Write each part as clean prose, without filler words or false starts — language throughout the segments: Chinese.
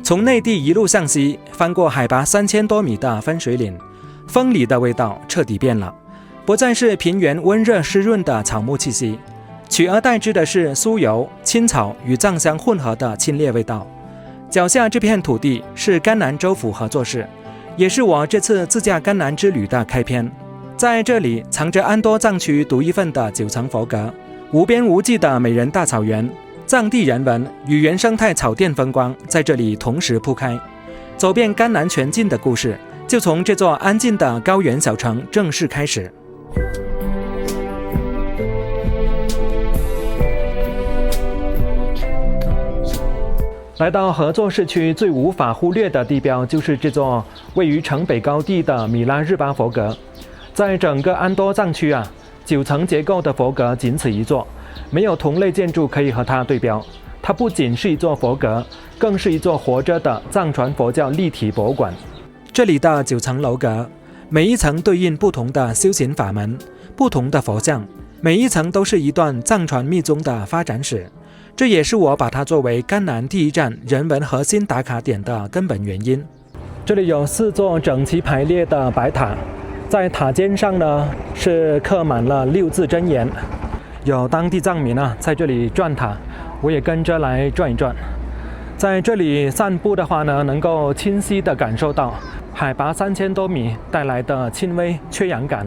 从内地一路向西，翻过海拔3000多米的分水岭，风里的味道彻底变了，不再是平原温热湿润的草木气息，取而代之的是酥油、青草与藏香混合的清冽味道。脚下这片土地是甘南州府合作市，也是我这次自驾甘南之旅的开篇。在这里藏着安多藏区独一份的9层佛阁，无边无际的美人大草原，藏地人文与原生态草甸风光在这里同时铺开。走遍甘南全境的故事，就从这座安静的高原小城正式开始。来到合作市区最无法忽略的地标，就是这座位于城北高地的米拉日巴佛阁。在整个安多藏区9层结构的佛阁仅此一座，没有同类建筑可以和它对标。它不仅是一座佛阁，更是一座活着的藏传佛教立体博物馆。这里的9层楼阁，每一层对应不同的修行法门、不同的佛像，每一层都是一段藏传密宗的发展史。这也是我把它作为甘南第一站人文核心打卡点的根本原因。这里有4座整齐排列的白塔，在塔尖上呢是刻满了6字真言。有当地藏民在这里转塔，我也跟着来转一转。在这里散步的话呢，能够清晰地感受到海拔3000多米带来的轻微缺氧感。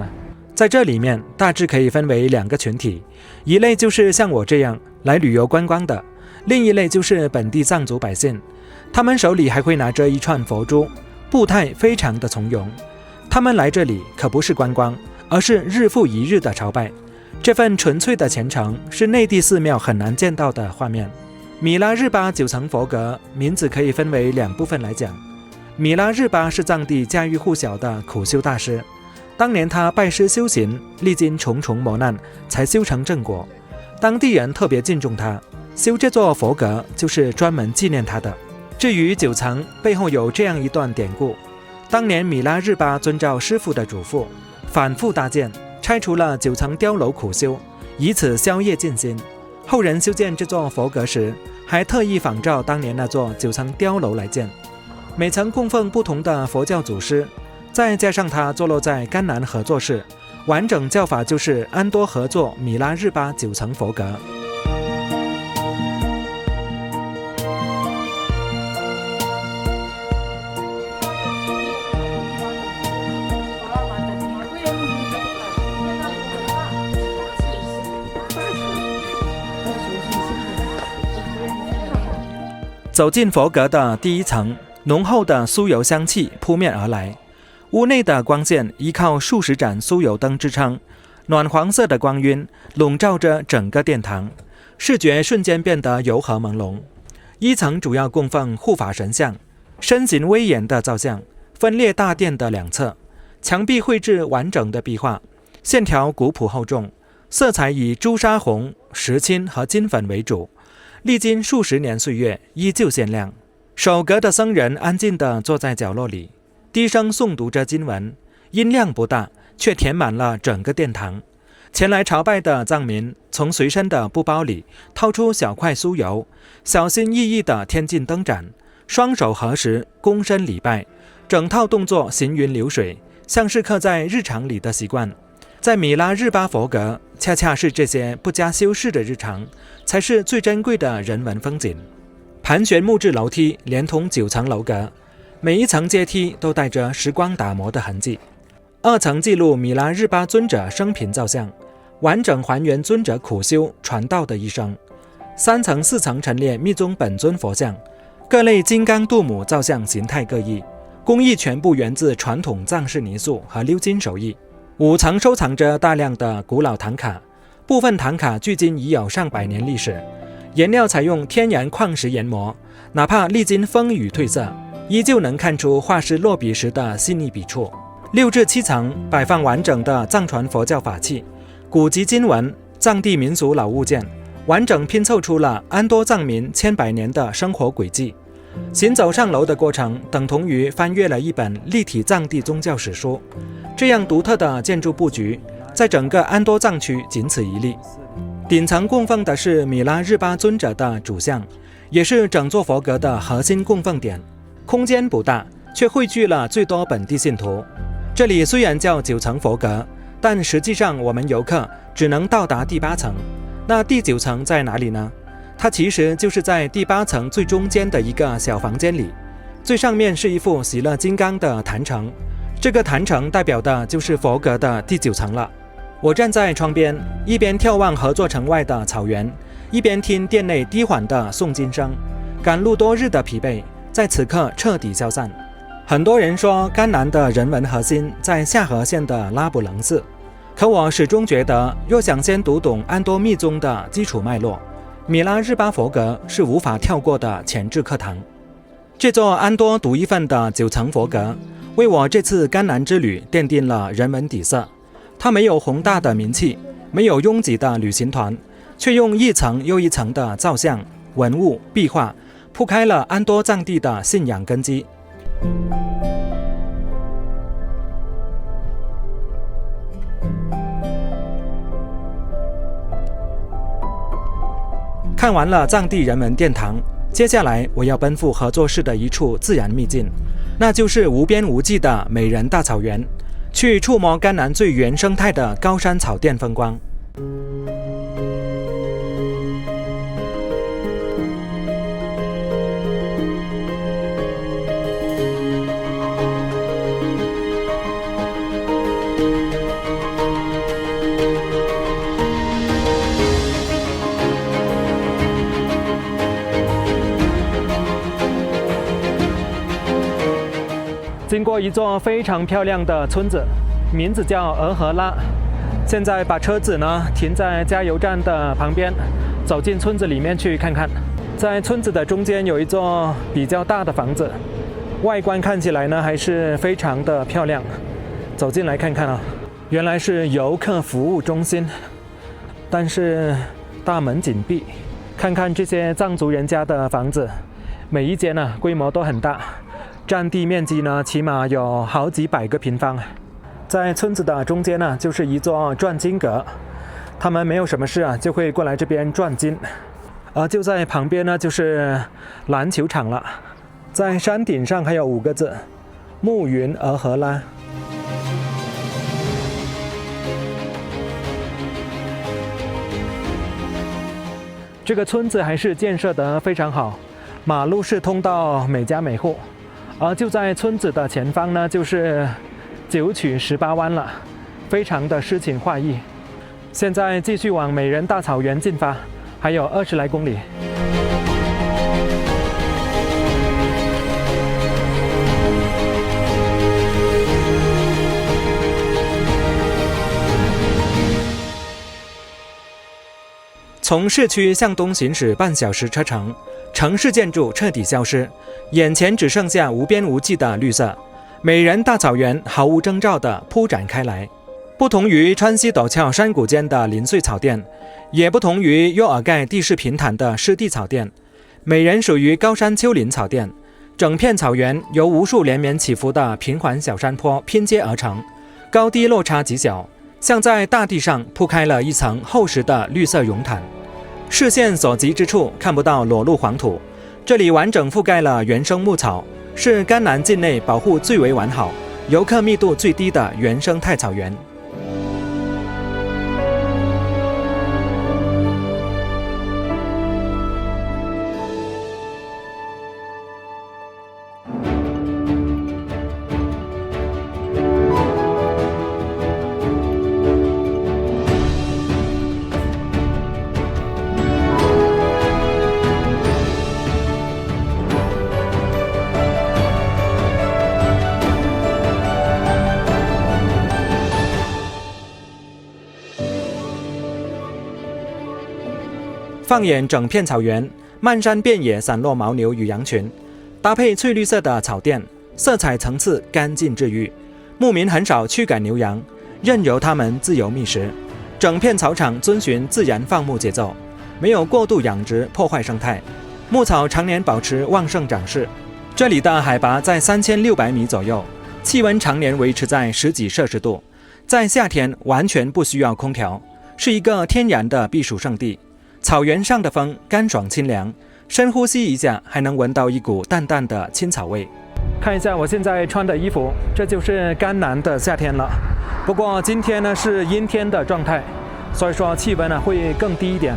在这里面大致可以分为2个群体，一类就是像我这样来旅游观光的，另一类就是本地藏族百姓，他们手里还会拿着一串佛珠，步态非常的从容。他们来这里可不是观光，而是日复一日的朝拜。这份纯粹的虔诚是内地寺庙很难见到的画面。米拉日巴9层佛阁名字可以分为2部分来讲。米拉日巴是藏地家喻户晓的苦修大师，当年他拜师修行，历经重重磨难才修成正果，当地人特别敬重他，修这座佛阁就是专门纪念他的。至于9层背后有这样一段典故，当年米拉日巴遵照师父的嘱咐，反复搭建，拆除了9层碉楼苦修，以此消业静心。后人修建这座佛阁时，还特意仿照当年那座9层碉楼来建，每层供奉不同的佛教祖师，再加上它坐落在甘南合作市，完整叫法就是安多合作米拉日巴9层佛阁。走进佛阁的第1层，浓厚的酥油香气扑面而来。屋内的光线依靠数十盏酥油灯支撑，暖黄色的光晕笼罩着整个殿堂，视觉瞬间变得柔和朦胧。1层主要供奉护法神像，身形威严的造像分列大殿的2侧，墙壁绘制完整的壁画，线条古朴厚重，色彩以朱砂红、石青和金粉为主，历经数十年岁月依旧鲜亮。守阁的僧人安静地坐在角落里，低声诵读着经文，音量不大，却填满了整个殿堂。前来朝拜的藏民从随身的布包里掏出小块酥油，小心翼翼地添进灯盏，双手合十，躬身礼拜，整套动作行云流水，像是刻在日常里的习惯。在米拉日巴佛阁，恰恰是这些不加修饰的日常，才是最珍贵的人文风景。盘旋木质楼梯连同9层楼阁，每一层阶梯都带着时光打磨的痕迹。2层记录米拉日巴尊者生平造像，完整还原尊者苦修传道的一生。3层、4层陈列密宗本尊佛像，各类金刚度母造像形态各异，工艺全部源自传统藏式泥塑和鎏金手艺。5层收藏着大量的古老唐卡，部分唐卡距今已有上百年历史，颜料采用天然矿石研磨，哪怕历经风雨褪色，依旧能看出画师落笔时的细腻笔触。6至7层摆放完整的藏传佛教法器、古籍经文、藏地民俗老物件，完整拼凑出了安多藏民千百年的生活轨迹。行走上楼的过程，等同于翻阅了一本立体藏地宗教史书。这样独特的建筑布局，在整个安多藏区仅此一例。顶层供奉的是米拉日巴尊者的主像，也是整座佛阁的核心供奉点。空间不大，却汇聚了最多本地信徒。这里虽然叫9层佛阁，但实际上我们游客只能到达第8层。那第9层在哪里呢？它其实就是在第8层最中间的一个小房间里，最上面是一副喜乐金刚的坛城，这个坛城代表的就是佛阁的第9层了。我站在窗边，一边眺望合作城外的草原，一边听店内低缓的诵经声，赶路多日的疲惫在此刻彻底消散。很多人说甘南的人文核心在夏河县的拉卜楞寺，可我始终觉得，若想先读懂安多密宗的基础脉络，米拉日巴佛阁是无法跳过的前置课堂。这座安多独一份的9层佛阁，为我这次甘南之旅奠定了人文底色。它没有宏大的名气，没有拥挤的旅行团，却用一层又一层的造像、文物、壁画，铺开了安多藏地的信仰根基。看完了藏地人文殿堂，接下来我要奔赴合作市的一处自然秘境，那就是无边无际的美人大草原，去触摸甘南最原生态的高山草甸风光。经过一座非常漂亮的村子，名字叫额和拉。现在把车子呢停在加油站的旁边，走进村子里面去看看。在村子的中间有一座比较大的房子，外观看起来呢还是非常的漂亮。走进来看看啊，原来是游客服务中心，但是大门紧闭。看看这些藏族人家的房子，每一间呢规模都很大。占地面积呢，起码有好几百个平方。在村子的中间呢，就是一座转经阁，他们没有什么事啊，就会过来这边转经。而就在旁边呢，就是篮球场了。在山顶上还有5个字：暮云额和拉。这个村子还是建设得非常好，马路是通到每家每户。而就在村子的前方呢，就是9曲18弯了，非常的诗情画意。现在继续往美人大草原进发，还有20来公里。从市区向东行驶半小时车程，城市建筑彻底消失，眼前只剩下无边无际的绿色。美人大草原毫无征兆地铺展开来，不同于川西陡峭山谷间的零碎草甸，也不同于若尔盖地势平坦的湿地草甸，美人属于高山丘陵草甸。整片草原由无数连绵起伏的平缓小山坡拼接而成，高低落差极小，像在大地上铺开了一层厚实的绿色绒毯。视线所及之处看不到裸露黄土，这里完整覆盖了原生牧草，是甘南境内保护最为完好、游客密度最低的原生态草原。放眼整片草原，漫山遍野散落牦牛与羊群，搭配翠绿色的草甸，色彩层次干净治愈。牧民很少驱赶牛羊，任由它们自由觅食。整片草场遵循自然放牧节奏，没有过度养殖破坏生态，牧草常年保持旺盛长势。这里的海拔在3600米左右，气温常年维持在10几摄氏度，在夏天完全不需要空调，是一个天然的避暑胜地。草原上的风干爽清凉，深呼吸一下还能闻到一股淡淡的青草味。看一下我现在穿的衣服，这就是甘南的夏天了。不过今天呢是阴天的状态，所以说气温呢会更低一点。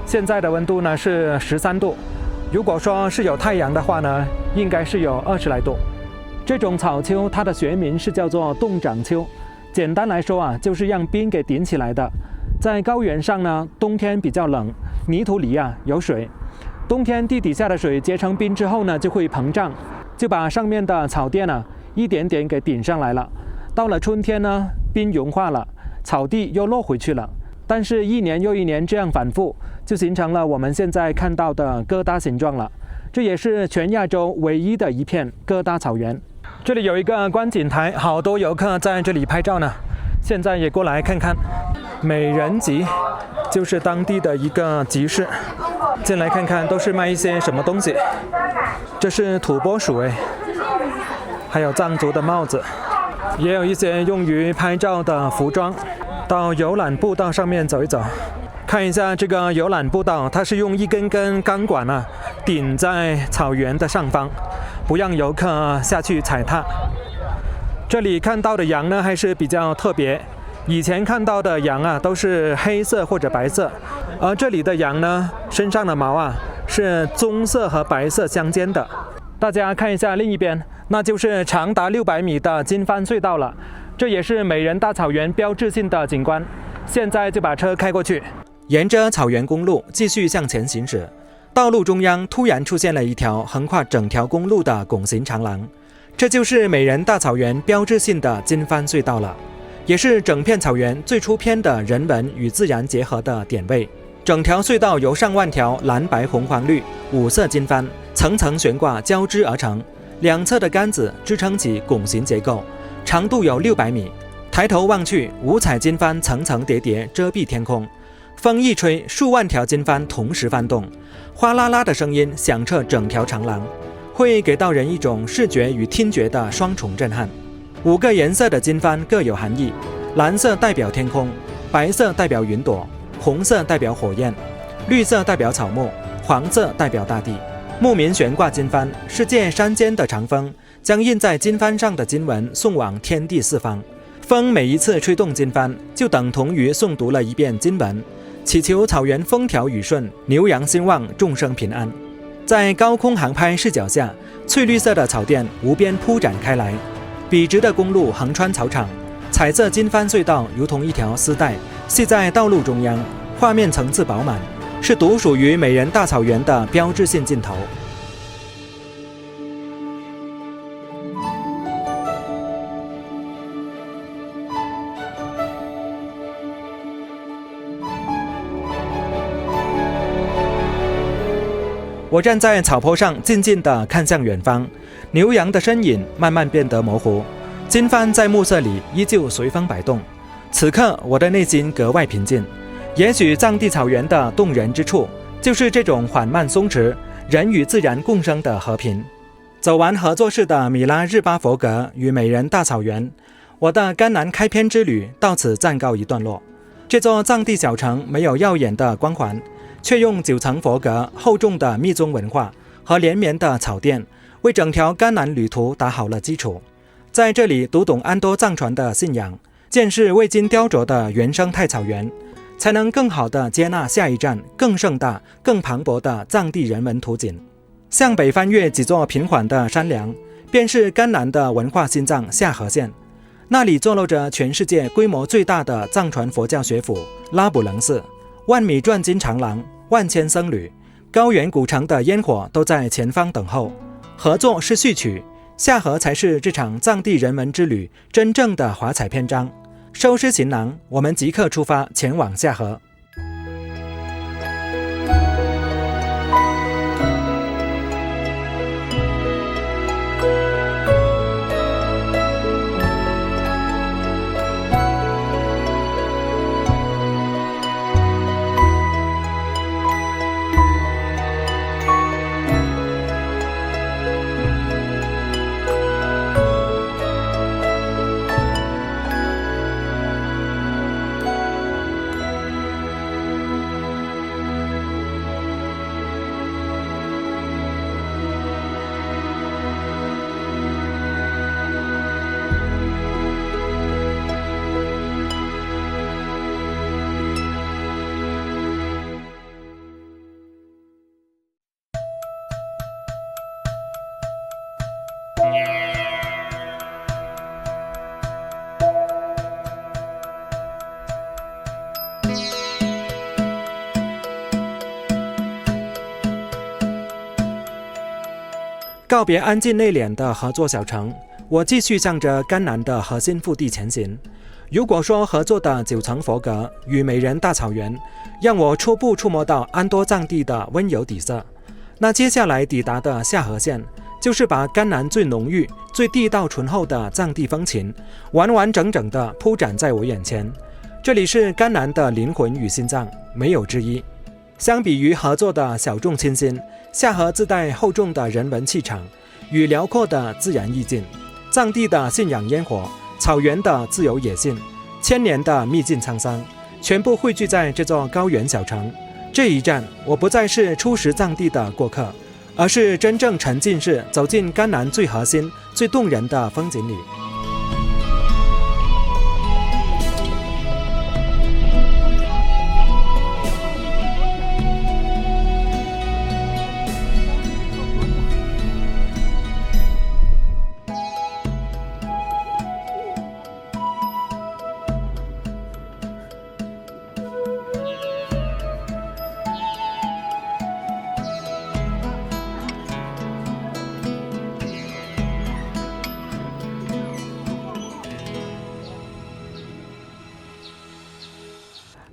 现在的温度呢是13度，如果说是有太阳的话呢，应该是有20来度。这种草丘它的学名是叫做冻长丘，简单来说啊，就是让冰给顶起来的。在高原上呢，冬天比较冷，泥土里啊有水，冬天地底下的水结成冰之后呢，就会膨胀，就把上面的草垫啊一点点给顶上来了。到了春天呢，冰融化了，草地又落回去了。但是一年又一年这样反复，就形成了我们现在看到的疙瘩形状了。这也是全亚洲唯一的一片疙瘩草原。这里有一个观景台，好多游客在这里拍照呢。现在也过来看看。美人集就是当地的一个集市，进来看看都是卖一些什么东西。这是土拨鼠还有藏族的帽子，也有一些用于拍照的服装。到游览步道上面走一走，看一下这个游览步道，它是用一根根钢管啊顶在草原的上方，不让游客下去踩踏。这里看到的羊呢还是比较特别，以前看到的羊啊都是黑色或者白色，而这里的羊呢身上的毛啊是棕色和白色相间的。大家看一下另一边，那就是长达600米的金帆隧道了，这也是美人大草原标志性的景观。现在就把车开过去，沿着草原公路继续向前行驶。道路中央突然出现了一条横跨整条公路的拱形长廊，这就是美人大草原标志性的金帆隧道了，也是整片草原最出片的人文与自然结合的点位。整条隧道由上万条蓝白红黄绿5色金帆层层悬挂交织而成，两侧的杆子支撑起拱形结构，长度有600米。抬头望去，五彩金帆层层叠叠遮蔽天空，风一吹，数万条金帆同时翻动，哗啦啦的声音响彻整条长廊，会给到人一种视觉与听觉的双重震撼。5个颜色的金帆各有含义，蓝色代表天空，白色代表云朵，红色代表火焰，绿色代表草木，黄色代表大地。牧民悬挂金帆，是借山间的长风，将印在金帆上的经文送往天地四方。风每一次吹动金帆，就等同于诵读了一遍经文，祈求草原风调雨顺，牛羊兴旺，众生平安。在高空航拍视角下，翠绿色的草甸无边铺展开来，笔直的公路横穿草场，彩色金帆隧道如同一条丝带系在道路中央，画面层次饱满，是独属于美人大草原的标志性镜头。我站在草坡上，静静地看向远方，牛羊的身影慢慢变得模糊，金帆在暮色里依旧随风摆动。此刻，我的内心格外平静。也许藏地草原的动人之处，就是这种缓慢松弛、人与自然共生的和平。走完合作式的米拉日巴佛阁与美人大草原，我的甘南开篇之旅到此暂告一段落。这座藏地小城没有耀眼的光环，却用9层佛阁、厚重的密宗文化和连绵的草甸，为整条甘南旅途打好了基础。在这里读懂安多藏传的信仰，见识未经雕琢的原生态草原，才能更好地接纳下一站更盛大、更磅礴的藏地人文图景。向北翻越几座平缓的山梁，便是甘南的文化心脏下河县。那里坐落着全世界规模最大的藏传佛教学府拉卜楞寺，万米转经长廊，万千僧侣，高原古城的烟火都在前方等候。合作是序曲，下河才是这场藏地人文之旅真正的华彩篇章。收拾行囊，我们即刻出发前往下河。告别安静内敛的合作小城，我继续向着甘南的核心腹地前行。如果说合作的9层佛阁与美人大草原让我初步触摸到安多藏地的温柔底色，那接下来抵达的夏河县就是把甘南最浓郁、最地道醇厚的藏地风情完完整整地铺展在我眼前。这里是甘南的灵魂与心脏，没有之一。相比于合作的小众清新，夏河自带厚重的人文气场与辽阔的自然意境，藏地的信仰烟火，草原的自由野性，千年的秘境沧桑，全部汇聚在这座高原小城。这一站，我不再是初识藏地的过客，而是真正沉浸式走进甘南最核心、最动人的风景里。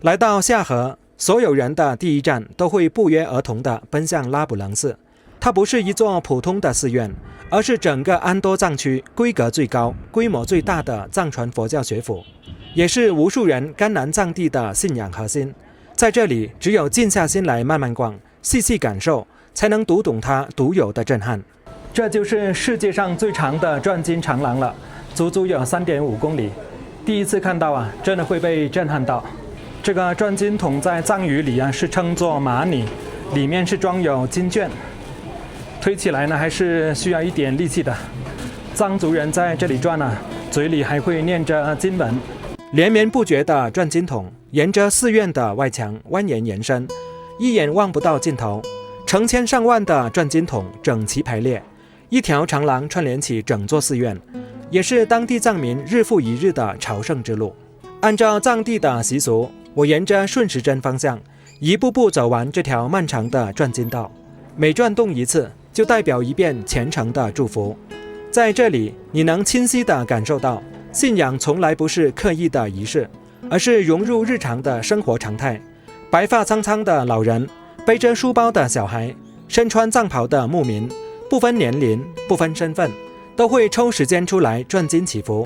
来到夏河，所有人的第一站都会不约而同地奔向拉卜楞寺。它不是一座普通的寺院，而是整个安多藏区规格最高、规模最大的藏传佛教学府，也是无数人甘南藏地的信仰核心。在这里，只有静下心来慢慢逛，细细感受，才能读懂它独有的震撼。这就是世界上最长的转经长廊了，足足有3.5公里。第一次看到啊，真的会被震撼到。这个转经筒在藏语里啊是称作玛尼，里面是装有经卷，推起来呢还是需要一点力气的。藏族人在这里转啊，嘴里还会念着经文。连绵不绝的转经筒沿着寺院的外墙蜿蜒延伸，一眼望不到尽头。成千上万的转经筒整齐排列，一条长廊串联起整座寺院，也是当地藏民日复一日的朝圣之路。按照藏地的习俗，我沿着顺时针方向一步步走完这条漫长的转经道，每转动一次就代表一遍虔诚的祝福。在这里，你能清晰地感受到信仰从来不是刻意的仪式，而是融入日常的生活常态。白发苍苍的老人，背着书包的小孩，身穿藏袍的牧民，不分年龄不分身份，都会抽时间出来转经祈福。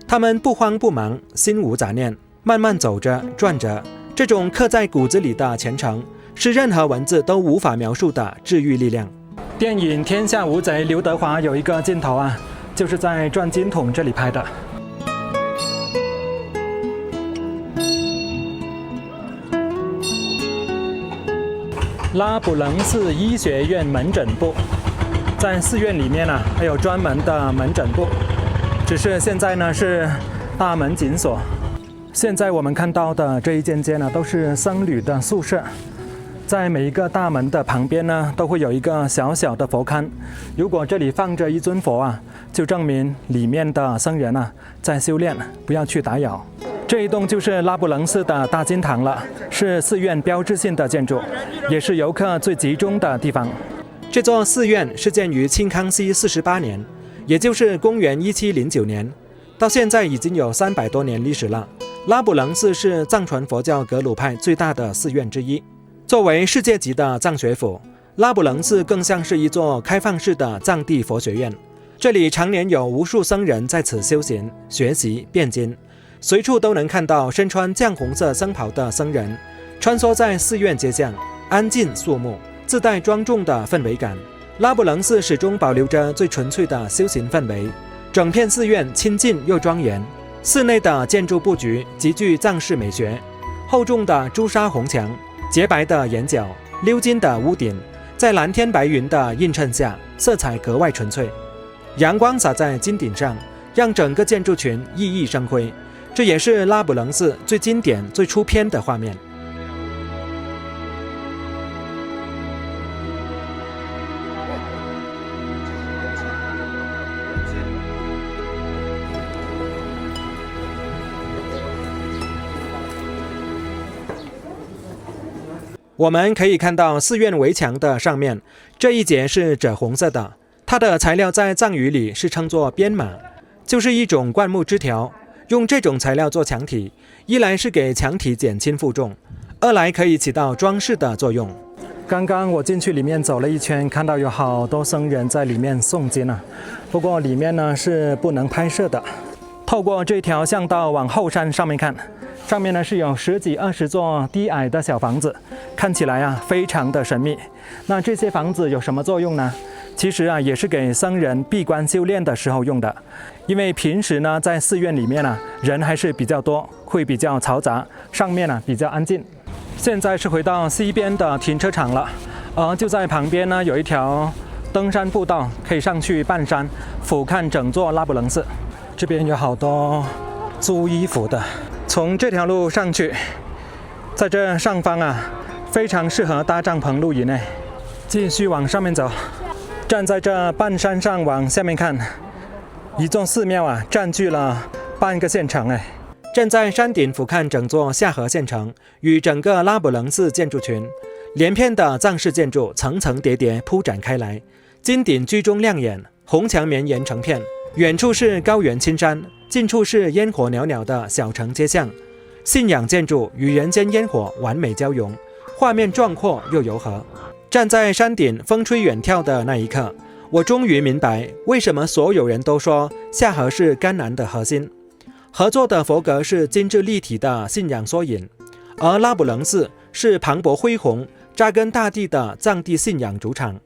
他们不慌不忙，心无杂念，慢慢走着转着，这种刻在骨子里的虔诚，是任何文字都无法描述的治愈力量。电影《天下无贼》刘德华有一个镜头啊，就是在转经筒这里拍的。拉卜楞寺医学院门诊部，在寺院里面呢还有专门的门诊部，只是现在呢是大门紧锁。现在我们看到的这一间间呢都是僧侣的宿舍，在每一个大门的旁边呢都会有一个小小的佛龛。如果这里放着一尊佛啊，就证明里面的僧人啊在修炼，不要去打扰。这一栋就是拉卜楞寺的大经堂了，是寺院标志性的建筑，也是游客最集中的地方。这座寺院是建于清康熙48年，也就是公元1709年，到现在已经有300多年历史了。拉卜楞寺是藏传佛教格鲁派最大的寺院之一。作为世界级的藏学府，拉卜楞寺更像是一座开放式的藏地佛学院。这里常年有无数僧人在此修行、学习、辩经，随处都能看到身穿绛红色僧袍的僧人穿梭在寺院街巷，安静肃穆，自带庄重的氛围感。拉卜楞寺始终保留着最纯粹的修行氛围，整片寺院清静又庄严。寺内的建筑布局极具藏式美学，厚重的朱砂红墙，洁白的檐角，鎏金的屋顶，在蓝天白云的映衬下，色彩格外纯粹。阳光洒在金顶上，让整个建筑群熠熠生辉。这也是拉卜楞寺最经典、最出片的画面。我们可以看到寺院围墙的上面这一节是赭红色的，它它的材料在藏语里是称作编码，就是一种灌木枝条。用这种材料做墙体，一来是给墙体减轻负重，二来可以起到装饰的作用。刚刚我进去里面走了一圈，看到有好多僧人在里面诵经啊。不过里面呢是不能拍摄的。透过这条巷道往后山上面看，上面呢是有10几20座低矮的小房子，看起来啊非常的神秘。那这些房子有什么作用呢？其实啊也是给僧人闭关修炼的时候用的。因为平时呢在寺院里面呢人还是比较多，会比较嘈杂，上面呢比较安静。现在是回到西边的停车场了，就在旁边呢有一条登山步道，可以上去半山俯瞰整座拉卜楞寺。这边有好多租衣服的，从这条路上去，在这上方啊非常适合搭帐篷露营呢。继续往上面走，站在这半山上往下面看，一座寺庙啊占据了半个县城哎。站在山顶俯瞰整座夏河县城与整个拉卜楞寺建筑群，连片的藏式建筑层层叠叠铺展开来，金顶居中亮眼，红墙绵延成片，远处是高原青山，近处是烟火袅袅的小城街巷，信仰建筑与人间烟火完美交融，画面壮阔又柔和。站在山顶风吹远眺的那一刻，我终于明白为什么所有人都说夏河是甘南的核心。合作的佛阁是精致立体的信仰缩影，而拉卜楞寺是磅礴恢宏、扎根大地的藏地信仰主场，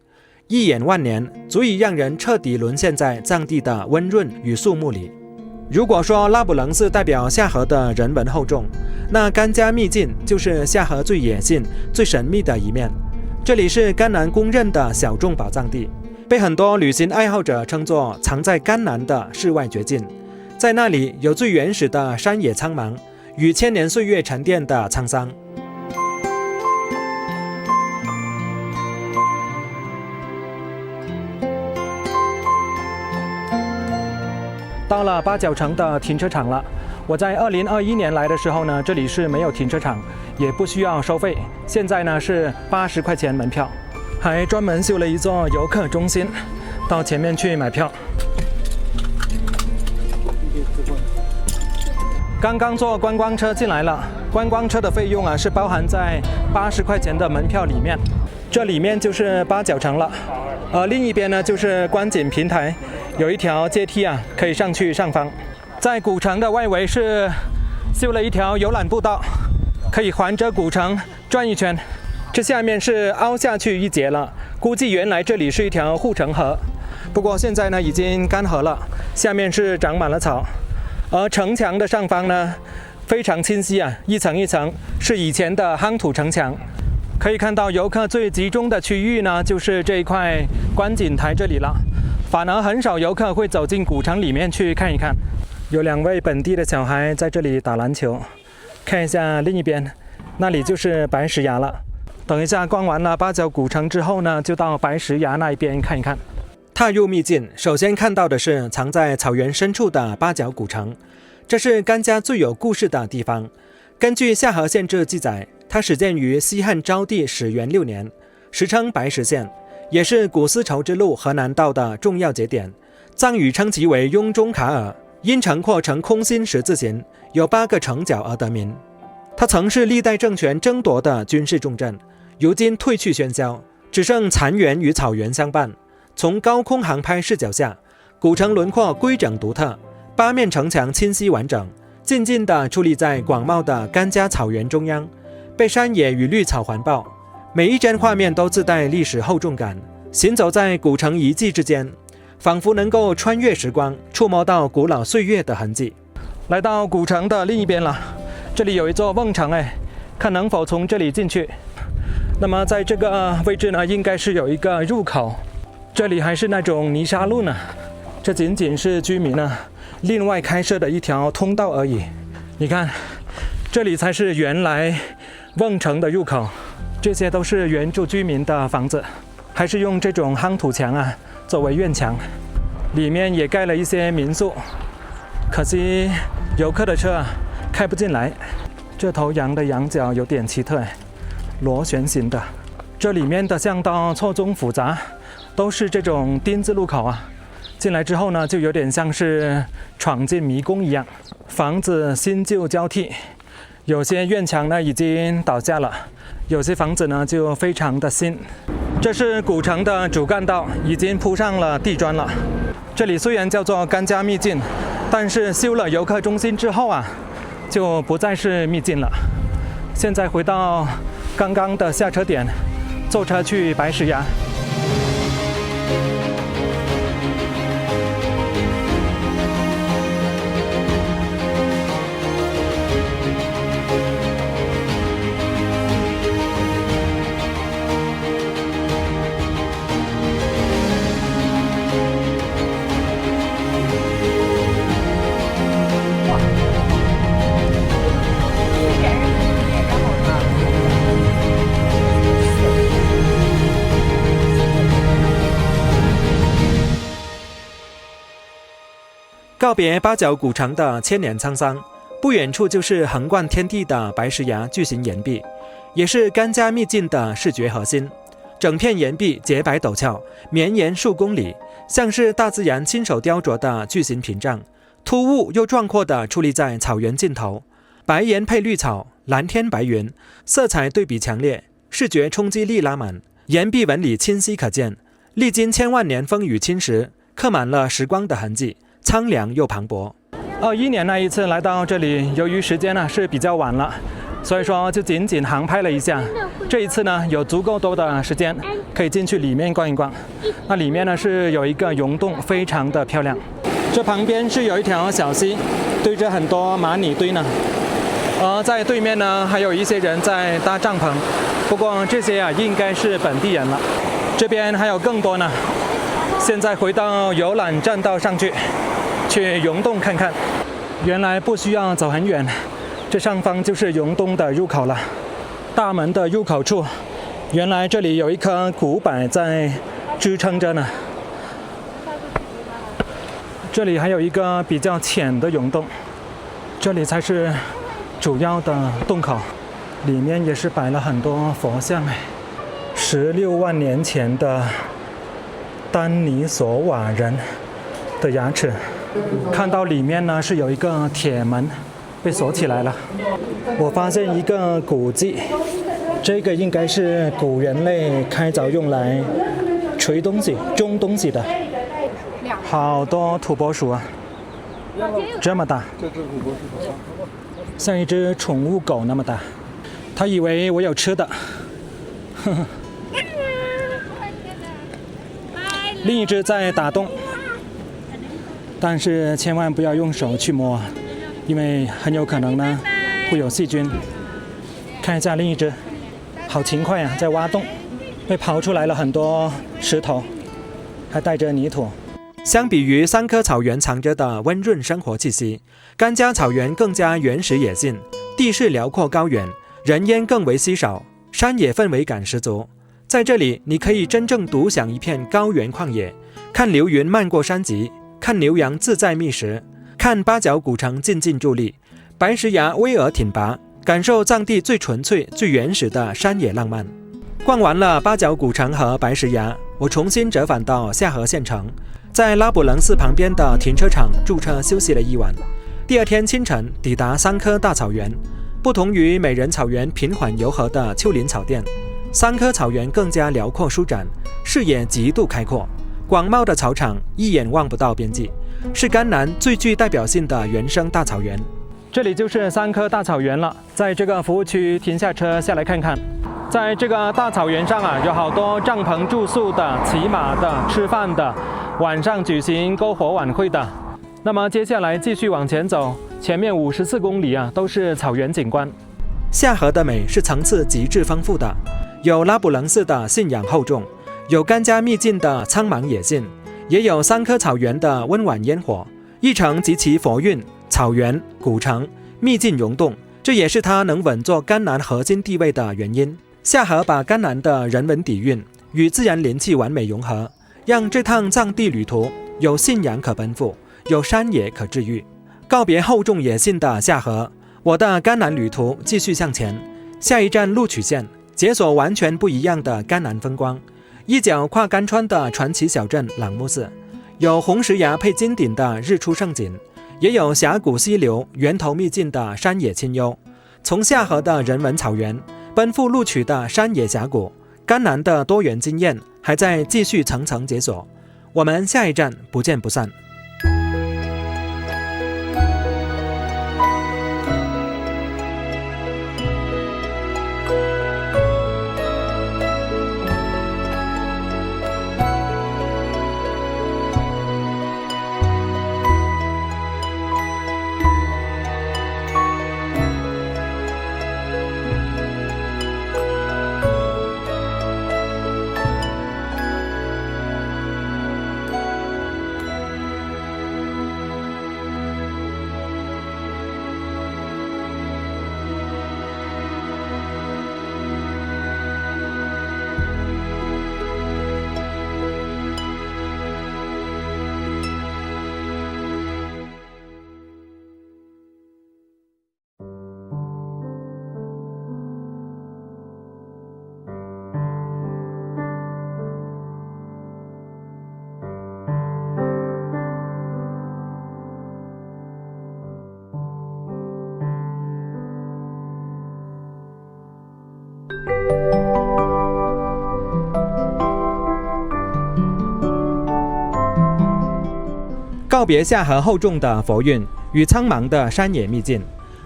一眼万年，足以让人彻底沦陷在藏地的温润与肃穆里。如果说拉卜楞寺代表夏河的人文厚重，那甘家秘境就是夏河最野性、最神秘的一面。这里是甘南公认的小众宝藏地，被很多旅行爱好者称作藏在甘南的世外绝境。在那里有最原始的山野苍茫与千年岁月沉淀的沧桑。到了八角城的停车场了。我在2021年来的时候呢，这里是没有停车场，也不需要收费。现在呢是80块钱门票，还专门修了一座游客中心，到前面去买票。刚刚坐观光车进来了，观光车的费用啊是包含在80块钱的门票里面。这里面就是八角城了，另一边呢就是观景平台，有一条阶梯啊可以上去上方。在古城的外围是修了一条游览步道，可以环着古城转一圈。这下面是凹下去一截了，估计原来这里是一条护城河，不过现在呢已经干涸了，下面是长满了草。而城墙的上方呢非常清晰啊，一层一层是以前的夯土城墙。可以看到游客最集中的区域呢就是这一块观景台这里了，反而很少游客会走进古城里面去看一看。有2位本地的小孩在这里打篮球，看一下另一边，那里就是白石崖了。等一下逛完了八角古城之后呢，就到白石崖那一边看一看。踏入秘境，首先看到的是藏在草原深处的八角古城，这是甘家最有故事的地方。根据夏河县志记载，它始建于西汉昭帝始元6年，时称白石县，也是古丝绸之路河南道的重要节点。藏语称其为雍中卡尔，因城廓呈空心十字形，有8个城角而得名。它曾是历代政权争夺的军事重镇，如今褪去喧嚣，只剩残垣与草原相伴。从高空航拍视角下，古城轮廓规整独特，8面城墙清晰完整，静静地矗立在广袤的甘家草原中央，被山野与绿草环抱。每一帧画面都自带历史厚重感，行走在古城遗迹之间，仿佛能够穿越时光，触摸到古老岁月的痕迹。来到古城的另一边了，这里有一座瓮城看能否从这里进去。那么在这个位置呢，应该是有一个入口。这里还是那种泥沙路呢，这仅仅是居民呢另外开设的一条通道而已。你看，这里才是原来瓮城的入口，这些都是原住居民的房子，还是用这种夯土墙啊作为院墙，里面也盖了一些民宿，可惜游客的车开不进来。这头羊的羊角有点奇特，螺旋形的。这里面的巷道错综复杂，都是这种丁字路口啊。进来之后呢，就有点像是闯进迷宫一样，房子新旧交替，有些院墙呢已经倒下了，有些房子呢就非常的新。这是古城的主干道，已经铺上了地砖了。这里虽然叫做甘家秘境，但是修了游客中心之后啊，就不再是秘境了。现在回到刚刚的下车点，坐车去白石崖。告别八角古城的千年沧桑，不远处就是横贯天地的白石崖巨型岩壁，也是甘家秘境的视觉核心。整片岩壁洁白陡峭，绵延数公里，像是大自然亲手雕琢的巨型屏障，突兀又壮阔地矗立在草原尽头。白岩配绿草，蓝天白云，色彩对比强烈，视觉冲击力拉满。岩壁纹理清晰可见，历经千万年风雨侵蚀，刻满了时光的痕迹，苍凉又磅礴。21年那一次来到这里，由于时间呢是比较晚了，所以说就仅仅航拍了一下。这一次呢有足够多的时间，可以进去里面逛一逛。那里面呢是有一个溶洞，非常的漂亮。这旁边是有一条小溪，堆着很多蚂蚁堆呢。而在对面呢还有一些人在搭帐篷，不过这些啊应该是本地人了。这边还有更多呢。现在回到游览栈道上去溶洞看看。原来不需要走很远，这上方就是溶洞的入口了。大门的入口处，原来这里有一棵古柏在支撑着呢。这里还有一个比较浅的溶洞，这里才是主要的洞口。里面也是摆了很多佛像，16万年前的丹尼索瓦人的牙齿。看到里面呢是有一个铁门被锁起来了。我发现一个古迹，这个应该是古人类开凿用来锤东西、种东西的。好多土拨鼠啊，这么大，像一只宠物狗那么大。它以为我有吃的，呵呵。另一只在打洞，但是千万不要用手去摸，因为很有可能呢会有细菌。看一下另一只，好勤快啊，在挖洞，被刨出来了很多石头，还带着泥土。相比于三棵草原藏着的温润生活气息，甘家草原更加原始野性，地势辽阔高远，人烟更为稀少，山野氛围感十足。在这里，你可以真正独享一片高原旷野，看流云漫过山脊，看牛羊自在觅食，看八角古城静静伫立，白石崖巍峨挺拔，感受藏地最纯粹、最原始的山野浪漫。逛完了八角古城和白石崖，我重新折返到夏河县城，在拉卜楞寺旁边的停车场驻车休息了一晚。第二天清晨抵达三棵大草原，不同于美人草原平缓柔和的丘陵草甸，三棵草原更加辽阔舒展，视野极度开阔，广袤的草场一眼望不到边际，是甘南最具代表性的原生大草原。这里就是三棵大草原了，在这个服务区停下车下来看看。在这个大草原上啊，有好多帐篷住宿的、骑马的、吃饭的，晚上举行篝火晚会的。那么接下来继续往前走，前面54公里啊都是草原景观。夏河的美是层次极致丰富的，有拉卜楞寺的信仰厚重，有甘家秘境的苍茫野性，也有三棵草原的温婉烟火，一城及其佛韵，草原、古城、秘境溶洞，这也是它能稳坐甘南核心地位的原因。夏河把甘南的人文底蕴与自然灵气完美融合，让这趟藏地旅途有信仰可奔赴，有山野可治愈。告别厚重野性的夏河，我的甘南旅途继续向前，下一站录取县，解锁完全不一样的甘南风光。一脚跨干川的传奇小镇朗木寺，有红石崖配金顶的日出胜景，也有峡谷溪流、源头秘境的山野清幽。从下河的人文草原，奔赴录取的山野峡谷，甘南的多元经验还在继续层层解锁。我们下一站不见不散。告别下河厚重的佛韵与苍茫的山野秘境，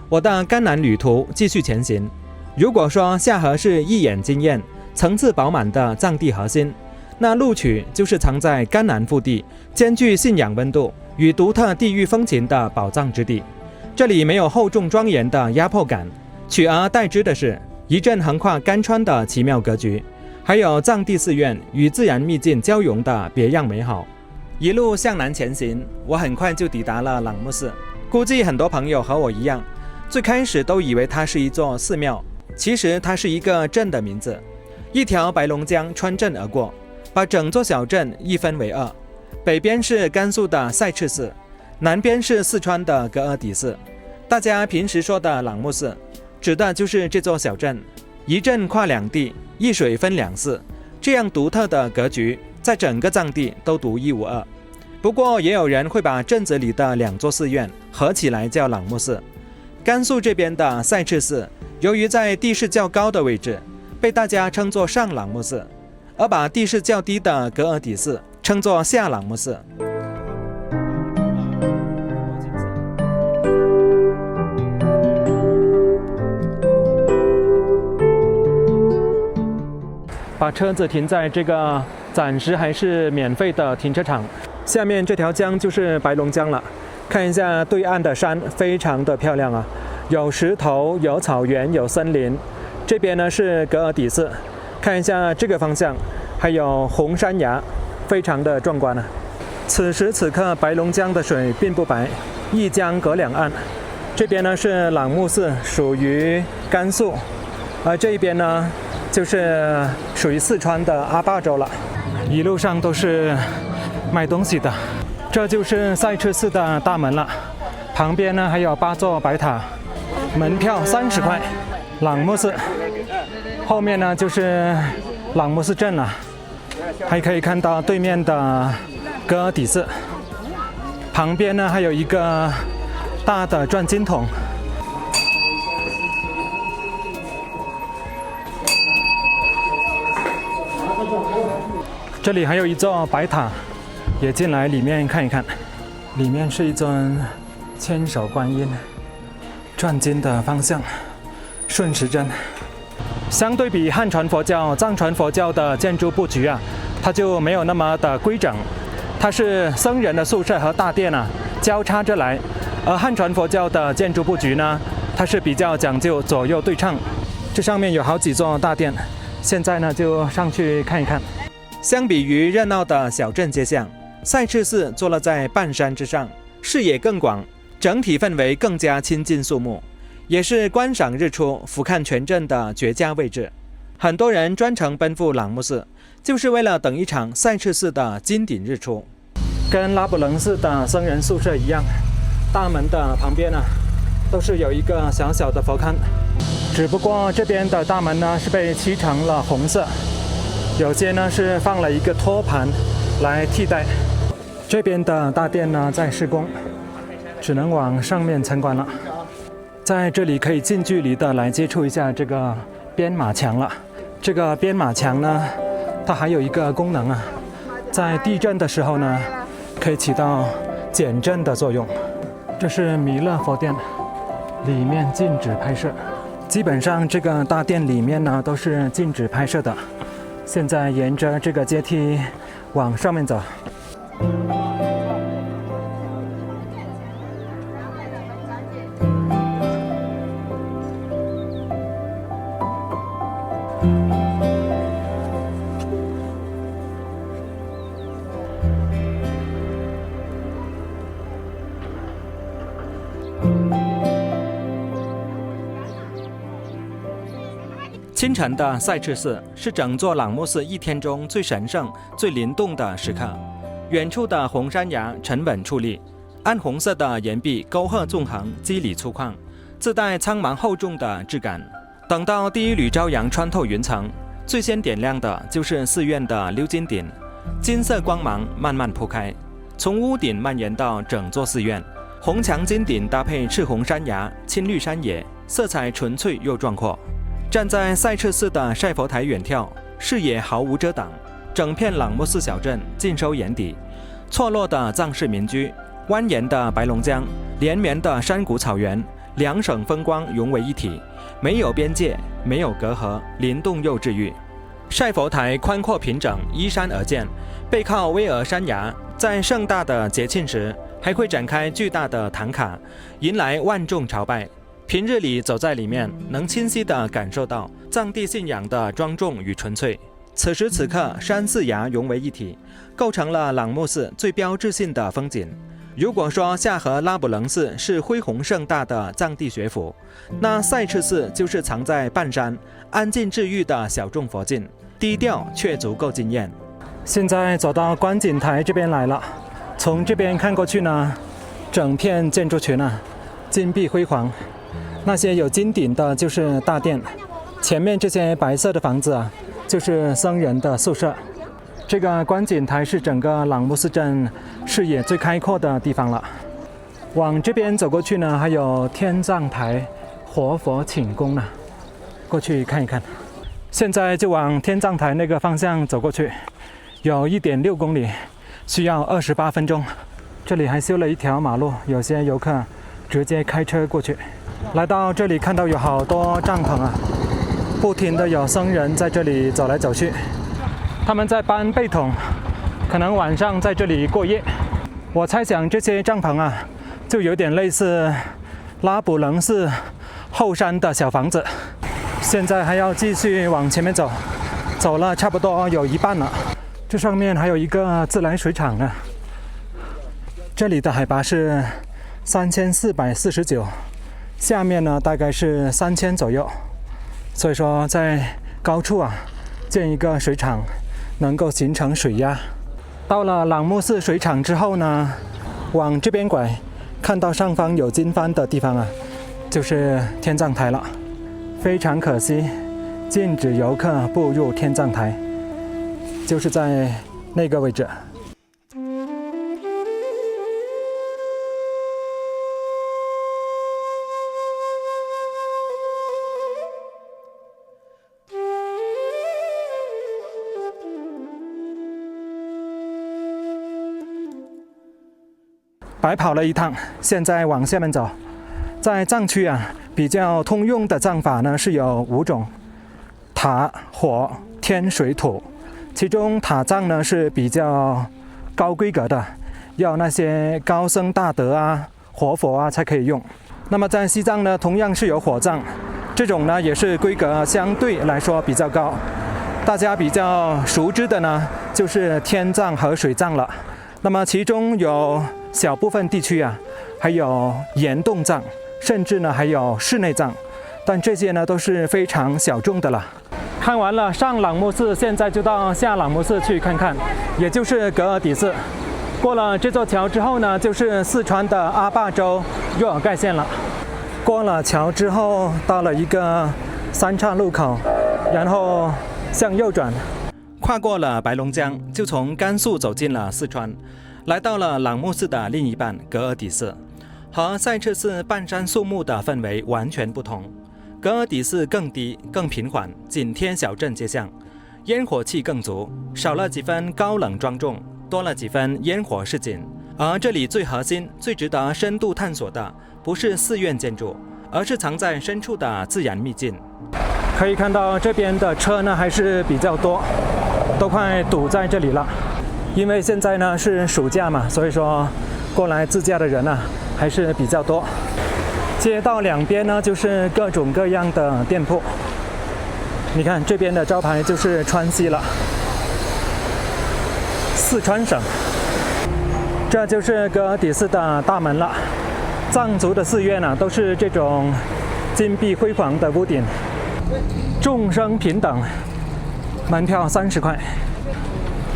我的甘南旅途继续前行。如果说下河是一眼惊艳、层次饱满的藏地核心，那录取就是藏在甘南腹地，兼具信仰温度与独特地域风情的宝藏之地。这里没有厚重庄严的压迫感，取而代之的是一阵横跨干川的奇妙格局，还有藏地寺院与自然秘境交融的别样美好。一路向南前行，我很快就抵达了朗木寺。估计很多朋友和我一样，最开始都以为它是一座寺庙，其实它是一个镇的名字。一条白龙江穿镇而过，把整座小镇一分为二，北边是甘肃的赛赤寺，南边是四川的格尔底寺。大家平时说的朗木寺，指的就是这座小镇。一镇跨两地，一水分两寺，这样独特的格局在整个藏地都独一无二。不过也有人会把镇子里的两座寺院合起来叫朗木寺。甘肃这边的赛赤寺，由于在地势较高的位置，被大家称作上朗木寺，而把地势较低的格尔底寺称作下朗木寺。把车子停在这个暂时还是免费的停车场，下面这条江就是白龙江了。看一下对岸的山，非常的漂亮啊，有石头，有草原，有森林。这边呢是格尔底寺，看一下这个方向，还有红山崖，非常的壮观啊。此时此刻，白龙江的水并不白，一江隔两岸。这边呢是朗木寺，属于甘肃，而这一边呢就是属于四川的阿坝州了。一路上都是卖东西的，这就是赛赤寺的大门了。旁边呢还有8座白塔，门票30块。朗木寺后面呢就是朗木寺镇了，还可以看到对面的格尔底寺，旁边呢还有一个大的转经筒。这里还有一座白塔，也进来里面看一看。里面是一尊千手观音，转经的方向顺时针。相对比汉传佛教、藏传佛教的建筑布局啊，它就没有那么的规整，它是僧人的宿舍和大殿啊交叉着来，而汉传佛教的建筑布局呢，它是比较讲究左右对称。这上面有好几座大殿，现在呢就上去看一看。相比于热闹的小镇街巷，赛赤寺坐落在半山之上，视野更广，整体氛围更加亲近肃穆，也是观赏日出、俯瞰全镇的绝佳位置。很多人专程奔赴朗木寺，就是为了等一场赛赤寺的金顶日出。跟拉卜楞寺的僧人宿舍一样，大门的旁边呢都是有一个小小的佛龛，只不过这边的大门呢是被漆成了红色。有些呢是放了一个托盘来替代。这边的大殿呢在施工，只能往上面参观了。在这里可以近距离的来接触一下这个编码墙了。这个编码墙呢，它还有一个功能啊，在地震的时候呢，可以起到减震的作用。这是弥勒佛殿，里面禁止拍摄。基本上这个大殿里面呢都是禁止拍摄的。现在沿着这个阶梯往上面走。清晨的赛赤寺是整座朗木寺一天中最神圣、最灵动的时刻。远处的红山崖沉稳矗立，暗红色的岩壁沟壑纵横，肌理粗犷，自带苍茫厚重的质感。等到第一缕朝阳穿透云层，最先点亮的就是寺院的鎏金顶，金色光芒慢慢铺开，从屋顶蔓延到整座寺院。红墙金顶搭配赤红山崖、青绿山野，色彩纯粹又壮阔。站在赛赤寺的晒佛台远眺，视野毫无遮挡，整片朗木寺小镇尽收眼底。错落的藏式民居，蜿蜒的白龙江，连绵的山谷草原，两省风光融为一体，没有边界，没有隔阂，灵动又治愈。晒佛台宽阔平整，依山而建，背靠巍峨山崖，在盛大的节庆时，还会展开巨大的坛卡，迎来万众朝拜。平日里走在里面，能清晰地感受到藏地信仰的庄重与纯粹。此时此刻，山寺崖融为一体，构成了朗木寺最标志性的风景。如果说夏河拉卜楞寺是恢宏盛大的藏地学府，那赛赤寺就是藏在半山、安静治愈的小众佛境，低调却足够惊艳。现在走到观景台这边来了，从这边看过去呢，整片建筑群啊，金碧辉煌。那些有金顶的就是大殿，前面这些白色的房子啊，就是僧人的宿舍。这个观景台是整个朗木寺镇视野最开阔的地方了。往这边走过去呢，还有天葬台、活佛寝宫呢，过去看一看。现在就往天葬台那个方向走过去，有1.6公里，需要28分钟。这里还修了一条马路，有些游客直接开车过去。来到这里，看到有好多帐篷啊，不停的有僧人在这里走来走去，他们在搬被桶，可能晚上在这里过夜。我猜想这些帐篷啊，就有点类似拉卜楞寺后山的小房子。现在还要继续往前面走，走了差不多有一半了。这上面还有一个自来水厂呢。这里的海拔是3449。下面呢大概是3000左右，所以说在高处啊建一个水厂，能够形成水压。到了朗木寺水厂之后呢，往这边拐，看到上方有经幡的地方啊，就是天葬台了。非常可惜，禁止游客步入天葬台，就是在那个位置。白跑了一趟，现在往下面走。在藏区啊，比较通用的藏法呢是有5种：塔、火、天、水、土。其中塔藏呢是比较高规格的，要那些高僧大德啊、活佛啊才可以用。那么在西藏呢，同样是有火葬，这种呢也是规格相对来说比较高。大家比较熟知的呢就是天葬和水葬了。那么其中有小部分地区啊，还有岩洞葬，甚至呢还有室内葬，但这些呢都是非常小众的了。看完了上朗木寺，现在就到下朗木寺去看看，也就是格尔底寺。过了这座桥之后呢，就是四川的阿坝州若尔盖县了。过了桥之后，到了一个3岔路口，然后向右转。跨过了白龙江，就从甘肃走进了四川，来到了朗木寺的另一半格尔底寺。和赛赤寺半山肃穆的氛围完全不同，格尔底寺更低、更平缓，紧贴小镇街巷，烟火气更足，少了几分高冷庄重，多了几分烟火市井。而这里最核心、最值得深度探索的，不是寺院建筑，而是藏在深处的自然秘境。可以看到这边的车呢还是比较多，都快堵在这里了。因为现在呢是暑假嘛，所以说过来自驾的人呢还是比较多。街道两边呢就是各种各样的店铺。你看这边的招牌就是川西了，四川省。这就是格尔底寺的大门了。藏族的寺院呢都是这种金碧辉煌的屋顶。众生平等，门票30块，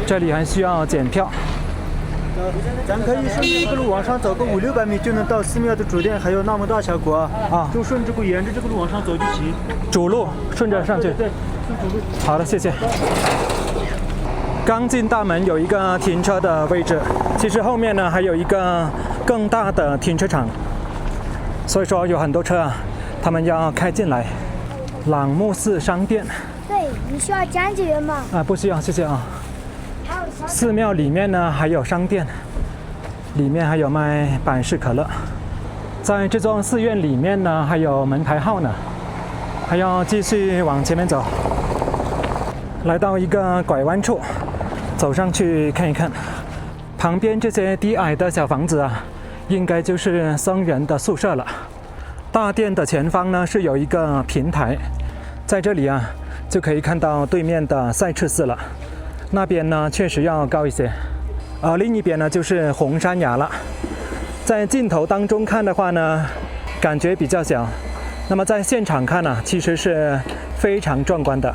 这里还需要检票。咱可以顺着这个路往上走个500-600米，就能到寺庙的主殿，还有纳木大峡谷啊。就顺着沿着这个路往上走就行。主路顺着上去。对，顺主路。好的，谢谢。刚进大门有一个停车的位置，其实后面呢还有一个更大的停车场，所以说有很多车啊，他们要开进来。朗木寺商店。对，你需要讲解员吗？不需要，谢谢啊。寺庙里面呢还有商店，里面还有卖百事可乐。在这座寺院里面呢还有门牌号呢，还要继续往前面走。来到一个拐弯处，走上去看一看。旁边这些低矮的小房子啊，应该就是僧人的宿舍了。大殿的前方呢是有一个平台，在这里啊就可以看到对面的赛赤寺了。那边呢确实要高一些，而另一边呢就是红山崖了。在镜头当中看的话呢，感觉比较小，那么在现场看呢，其实是非常壮观的。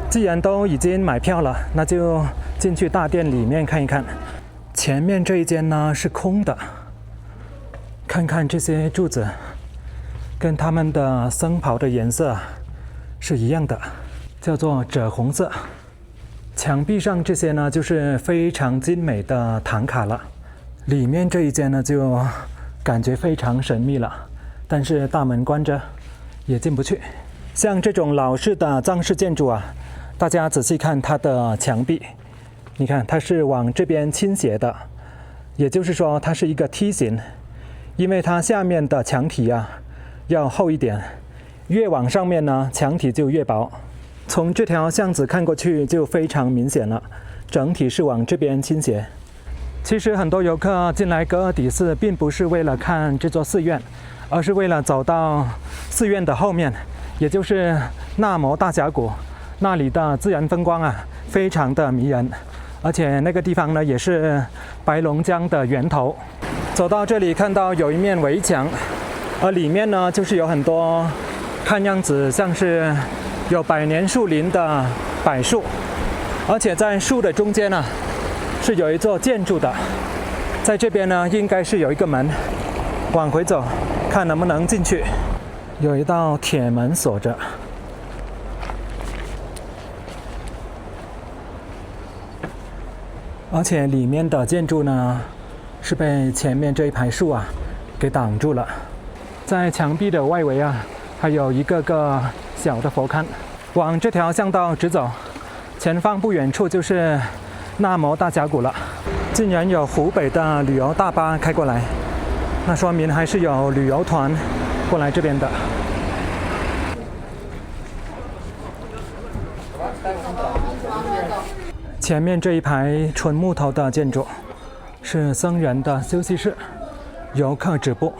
既然都已经买票了，那就进去大殿里面看一看。前面这一间呢是空的，看看这些柱子，跟他们的僧袍的颜色是一样的，叫做赭红色。墙壁上这些呢就是非常精美的唐卡了。里面这一间呢就感觉非常神秘了，但是大门关着，也进不去。像这种老式的藏式建筑啊，大家仔细看它的墙壁，你看它是往这边倾斜的，也就是说它是一个梯形，因为它下面的墙体啊要厚一点，越往上面呢墙体就越薄。从这条巷子看过去就非常明显了，整体是往这边倾斜。其实很多游客进来格尔底寺并不是为了看这座寺院，而是为了走到寺院的后面，也就是纳摩大峡谷。那里的自然风光啊非常的迷人，而且那个地方呢也是白龙江的源头。走到这里看到有一面围墙，而里面呢就是有很多看样子像是有百年树林的柏树，而且在树的中间呢是有一座建筑的。在这边呢应该是有一个门，往回走看能不能进去。有一道铁门锁着，而且里面的建筑呢是被前面这一排树啊给挡住了。在墙壁的外围啊还有一个个小的佛龛。往这条巷道直走，前方不远处就是纳摩大峡谷了。竟然有湖北的旅游大巴开过来，那说明还是有旅游团过来这边的。前面这一排纯木头的建筑是僧人的休息室，游客止步。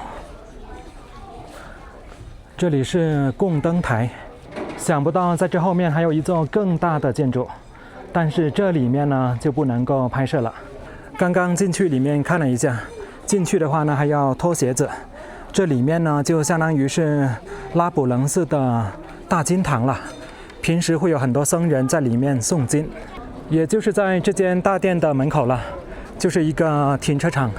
这里是供灯台，想不到在这后面还有一座更大的建筑，但是这里面呢就不能够拍摄了。刚刚进去里面看了一下，进去的话呢还要脱鞋子。这里面呢就相当于是拉卜楞寺的大经堂了，平时会有很多僧人在里面诵经。也就是在这间大殿的门口了，就是一个停车场。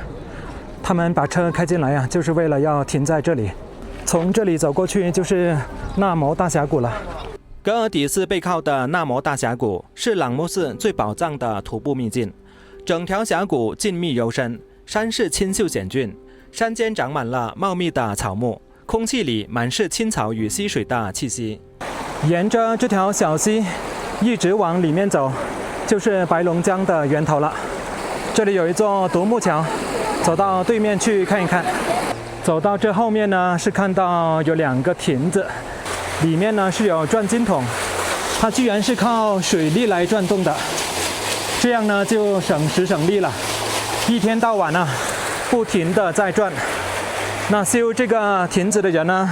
他们把车开进来啊，就是为了要停在这里。从这里走过去就是纳摩大峡谷了。格尔底寺背靠的纳摩大峡谷是朗木寺最宝藏的徒步秘境，整条峡谷静谧幽深，山势清秀险峻，山间长满了茂密的草木，空气里满是青草与溪水的气息。沿着这条小溪一直往里面走，就是白龙江的源头了。这里有一座独木桥，走到对面去看一看。走到这后面呢，是看到有2个亭子，里面呢是有转经筒，它居然是靠水力来转动的，这样呢就省时省力了，一天到晚呢不停地在转。那修这个亭子的人呢，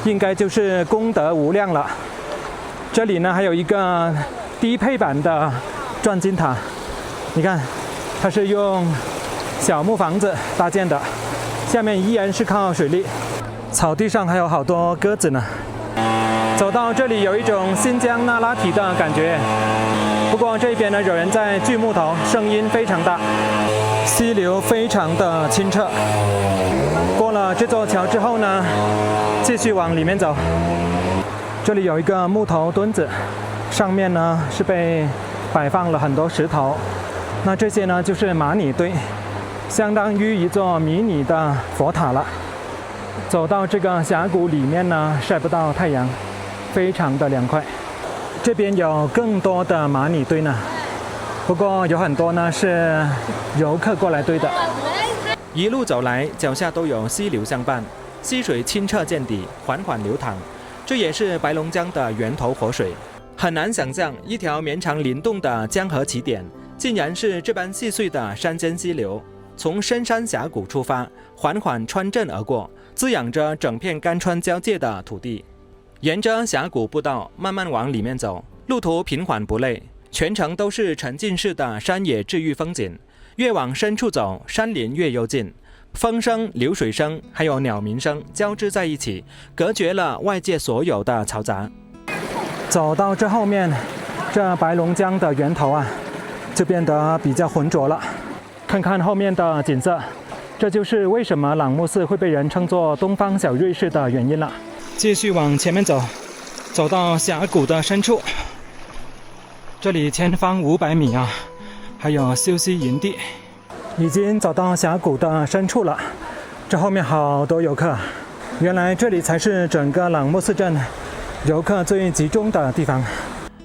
应该就是功德无量了。这里呢还有一个低配版的转经塔，你看它是用小木房子搭建的，下面依然是靠水力。草地上还有好多鸽子呢。走到这里有一种新疆那拉提的感觉，不过这边呢有人在锯木头，声音非常大。溪流非常的清澈。过了这座桥之后呢，继续往里面走。这里有一个木头墩子，上面呢是被摆放了很多石头，那这些呢就是玛尼堆，相当于一座迷你的佛塔了。走到这个峡谷里面呢，晒不到太阳，非常的凉快。这边有更多的玛尼堆呢，不过有很多呢是游客过来堆的。一路走来，脚下都有溪流相伴，溪水清澈见底，缓缓流淌，这也是白龙江的源头活水。很难想象，一条绵长灵动的江河起点，竟然是这般细碎的山间溪流，从深山峡谷出发，缓缓穿镇而过，滋养着整片干川交界的土地。沿着峡谷步道慢慢往里面走，路途平缓不累，全程都是沉浸式的山野治愈风景。越往深处走，山林越幽静，风声、流水声还有鸟鸣声交织在一起，隔绝了外界所有的嘈杂。走到这后面，这白龙江的源头啊，就变得比较浑浊了。看看后面的景色，这就是为什么朗木寺会被人称作东方小瑞士的原因了。继续往前面走，走到峡谷的深处，这里前方500米啊，还有休息营地。已经走到峡谷的深处了，这后面好多游客，原来这里才是整个朗木寺镇游客最集中的地方。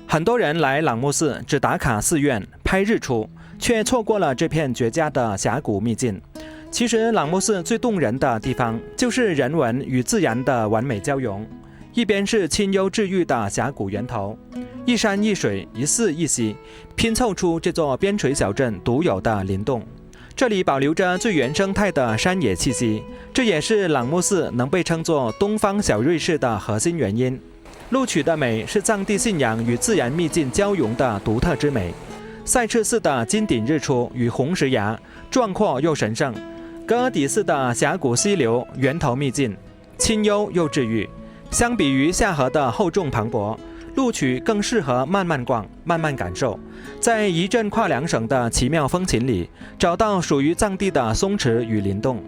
很多人来朗木寺只打卡寺院拍日出，却错过了这片绝佳的峡谷秘境。其实朗木寺最动人的地方就是人文与自然的完美交融，一边是清幽治愈的峡谷源头，一山一水一寺一溪，拼凑出这座边陲小镇独有的灵动。这里保留着最原生态的山野气息，这也是朗木寺能被称作东方小瑞士的核心原因。录取的美是藏地信仰与自然秘境交融的独特之美。赛赤寺的金顶日出与红石崖壮阔又神圣，格尔底寺的峡谷溪流源头秘境，清幽又治愈。相比于夏河的厚重磅礴，录取更适合慢慢逛、慢慢感受，在一镇跨2省的奇妙风情里，找到属于藏地的松弛与灵动。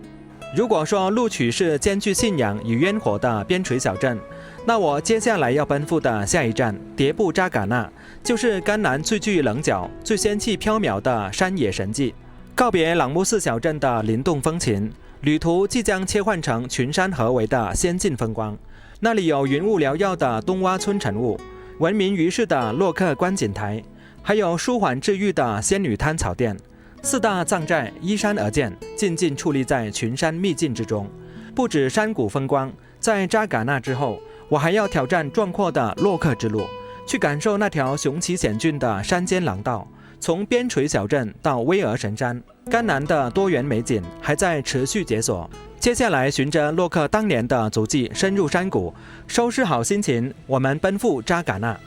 如果说录取是兼具信仰与烟火的边陲小镇，那我接下来要奔赴的下一站迭布扎尕那，就是甘南最具棱角、最仙气飘渺的山野神迹。告别朗木寺小镇的灵动风情，旅途即将切换成群山合围的仙境风光。那里有云雾缭绕的东洼村晨雾，闻名于世的洛克观景台，还有舒缓治愈的仙女滩草甸。4大藏寨依山而建，静静矗立在群山秘境之中。不止山谷风光，在扎尕那之后，我还要挑战壮阔的洛克之路，去感受那条雄奇险峻的山间廊道。从边陲小镇到巍峨神山，甘南的多元美景还在持续解锁。接下来循着洛克当年的足迹深入山谷，收拾好心情，我们奔赴扎尕那。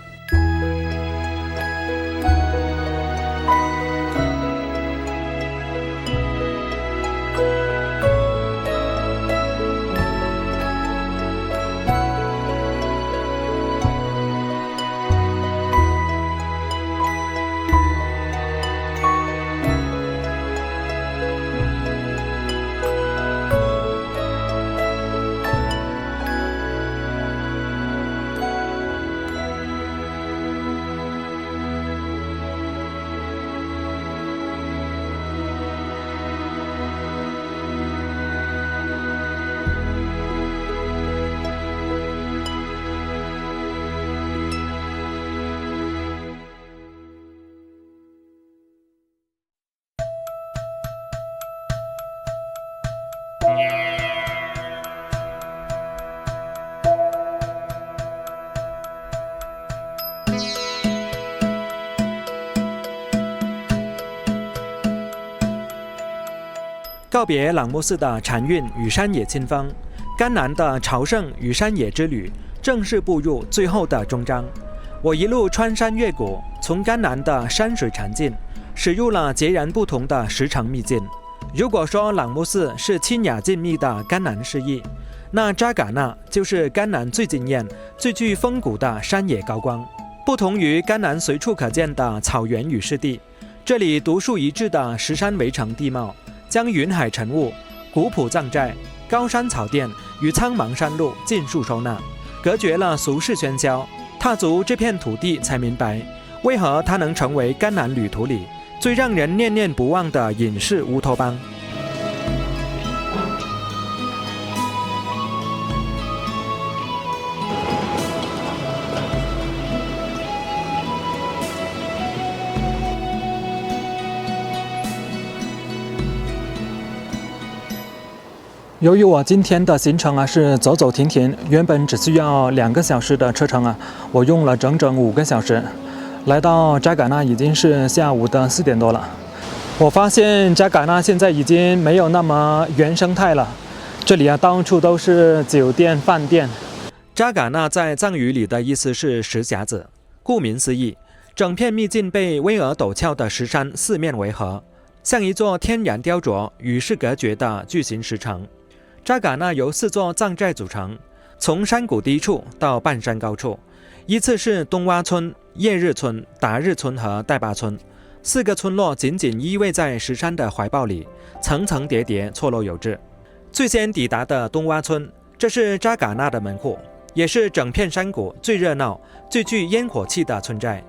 告别朗木寺的禅韵与山野清风，甘南的朝圣与山野之旅正式步入最后的终章。我一路穿山越谷，从甘南的山水禅境，驶入了截然不同的石城秘境。如果说朗木寺是清雅静谧的甘南诗意，那扎尕那就是甘南最惊艳、最具风骨的山野高光。不同于甘南随处可见的草原与湿地，这里独树一帜的石山围城地貌，将云海晨雾、古朴藏寨、高山草甸与苍茫山路尽数收纳，隔绝了俗世喧嚣。踏足这片土地，才明白为何它能成为甘南旅途里最让人念念不忘的隐士乌托邦。由于我今天的行程是走走停停，原本只需要2个小时的车程我用了整整5个小时。来到扎尕那已经是下午的4点多了。我发现扎尕那现在已经没有那么原生态了，这里到处都是酒店、饭店。扎尕那在藏语里的意思是石匣子，顾名思义，整片秘境被巍峨陡峭的石山四面围合，像一座天然雕琢、与世隔绝的巨型石城。扎尕那由4座藏寨组成，从山谷低处到半山高处，依次是东洼村、叶日村、达日村和代巴村4个村落，紧紧依偎在石山的怀抱里，层层叠叠，错落有致。最先抵达的东洼村，这是扎尕那的门户，也是整片山谷最热闹、最具烟火气的村寨。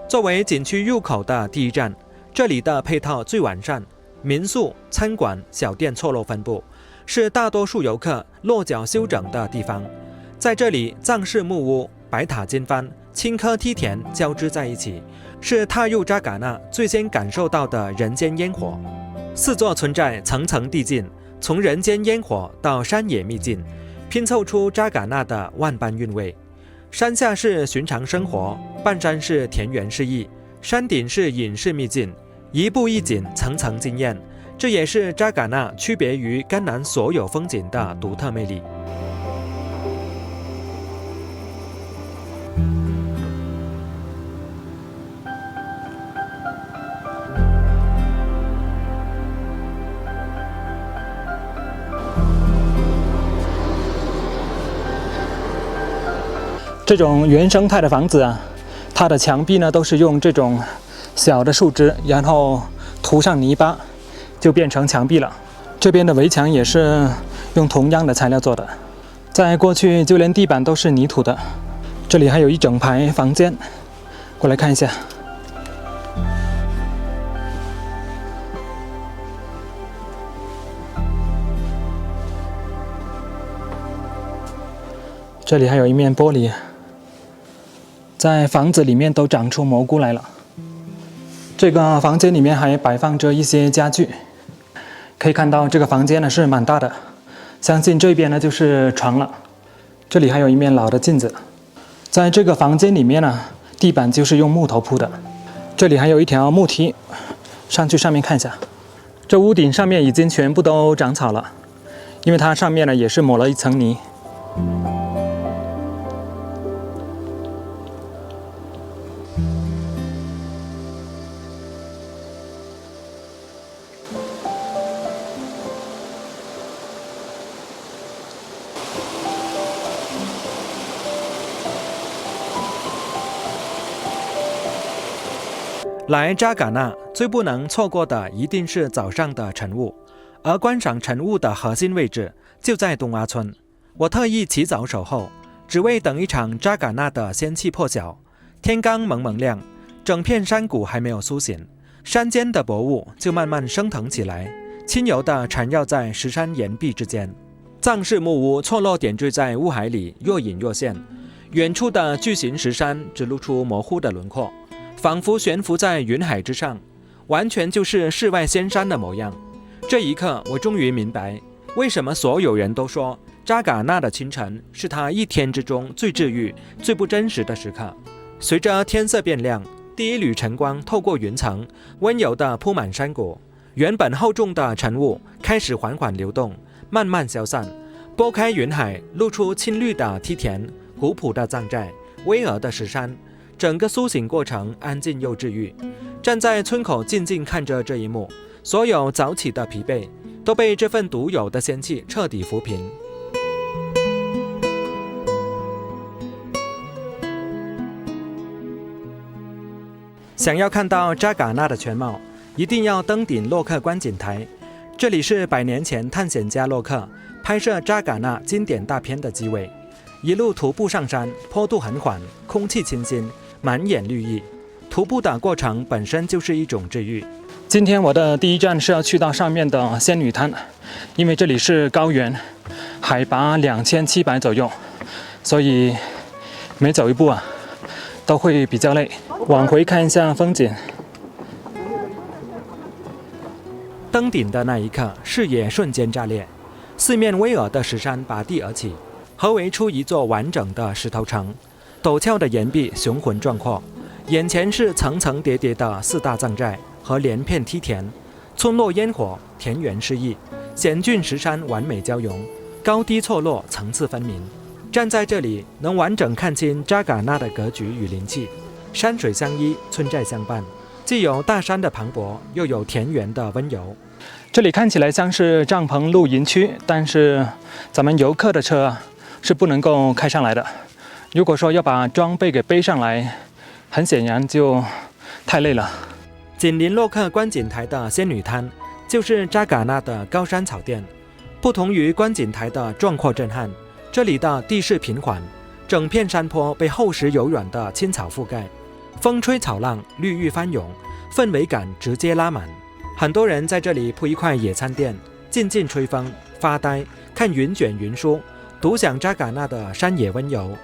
作为景区入口的第一站，这里的配套最完善，民宿、餐馆、小店错落分布，是大多数游客落脚休整的地方。在这里，藏式木屋、白塔金幡、青稞梯田交织在一起，是踏入扎尕那最先感受到的人间烟火。4座村寨层层递进，从人间烟火到山野秘境，拼凑出扎尕那的万般韵味。山下是寻常生活，半山是田园诗意，山顶是隐士秘境，一步一景，层层惊艳。这也是扎尕那区别于甘南所有风景的独特魅力。这种原生态的房子它的墙壁都是用这种小的树枝，然后涂上泥巴，就变成墙壁了。这边的围墙也是用同样的材料做的，在过去就连地板都是泥土的。这里还有一整排房间，过来看一下。这里还有一面玻璃，在房子里面都长出蘑菇来了。这个房间里面还摆放着一些家具，可以看到这个房间是蛮大的，相信这边就是床了。这里还有一面老的镜子。在这个房间里面地板就是用木头铺的。这里还有一条木梯，上去上面看一下。这屋顶上面已经全部都长草了，因为它上面也是抹了一层泥。来扎尕那最不能错过的一定是早上的晨雾，而观赏晨雾的核心位置就在东洼村。我特意起早守候，只为等一场扎尕那的仙气破晓。天刚蒙蒙亮，整片山谷还没有苏醒，山间的薄雾就慢慢升腾起来，轻柔地缠绕在石山岩壁之间。藏式木屋错落点缀在雾海里，若隐若现。远处的巨型石山只露出模糊的轮廓，仿佛悬浮在云海之上，完全就是世外仙山的模样。这一刻，我终于明白，为什么所有人都说扎尕那的清晨是他一天之中最治愈、最不真实的时刻。随着天色变亮，第一缕晨光透过云层，温柔地铺满山谷，原本厚重的晨雾开始缓缓流动，慢慢消散，拨开云海，露出青绿的梯田、古朴的藏寨、巍峨的石山。整个苏醒过程安静又治愈。站在村口静静看着这一幕，所有早起的疲惫都被这份独有的仙气彻底抚平。想要看到扎尕那的全貌，一定要登顶洛克观景台。这里是100年前探险家洛克拍摄扎尕那经典大片的机位。一路徒步上山，坡度很缓，空气清新，满眼绿意。徒步的过程本身就是一种治愈。今天我的第一站是要去到上面的仙女滩，因为这里是高原，海拔2700左右，所以每走一步都会比较累。往回看一下风景。登顶的那一刻，视野瞬间炸裂，四面巍峨的石山拔地而起，合围出一座完整的石头城。陡峭的岩壁雄浑壮阔，眼前是层层叠叠的4大藏寨和连片梯田，村落烟火，田园诗意，险峻石山完美交融，高低错落，层次分明。站在这里，能完整看清扎尕那的格局与灵气。山水相依，村寨相伴，既有大山的磅礴，又有田园的温柔。这里看起来像是帐篷露营区，但是咱们游客的车是不能够开上来的。如果说要把装备给背上来，很显然就太累了。紧邻洛克观景台的仙女滩，就是扎尕那的高山草甸。不同于观景台的壮阔震撼，这里的地势平缓，整片山坡被厚实柔软的青草覆盖。风吹草浪，绿郁翻涌，氛围感直接拉满。很多人在这里铺一块野餐垫，静静吹风、发呆，看云卷云舒，独享扎尕那的山野温柔。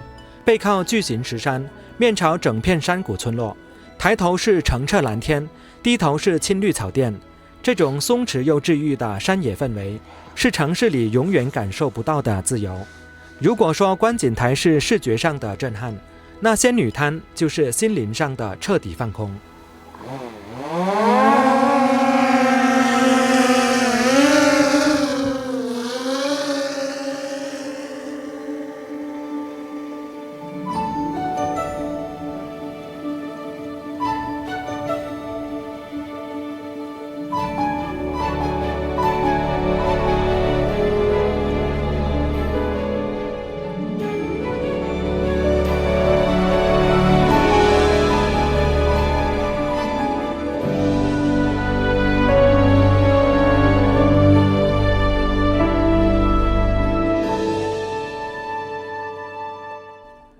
背靠巨型石山，面朝整片山谷村落，抬头是澄澈蓝天，低头是青绿草甸。这种松弛又治愈的山野氛围，是城市里永远感受不到的自由。如果说观景台是视觉上的震撼，那仙女滩就是心灵上的彻底放空。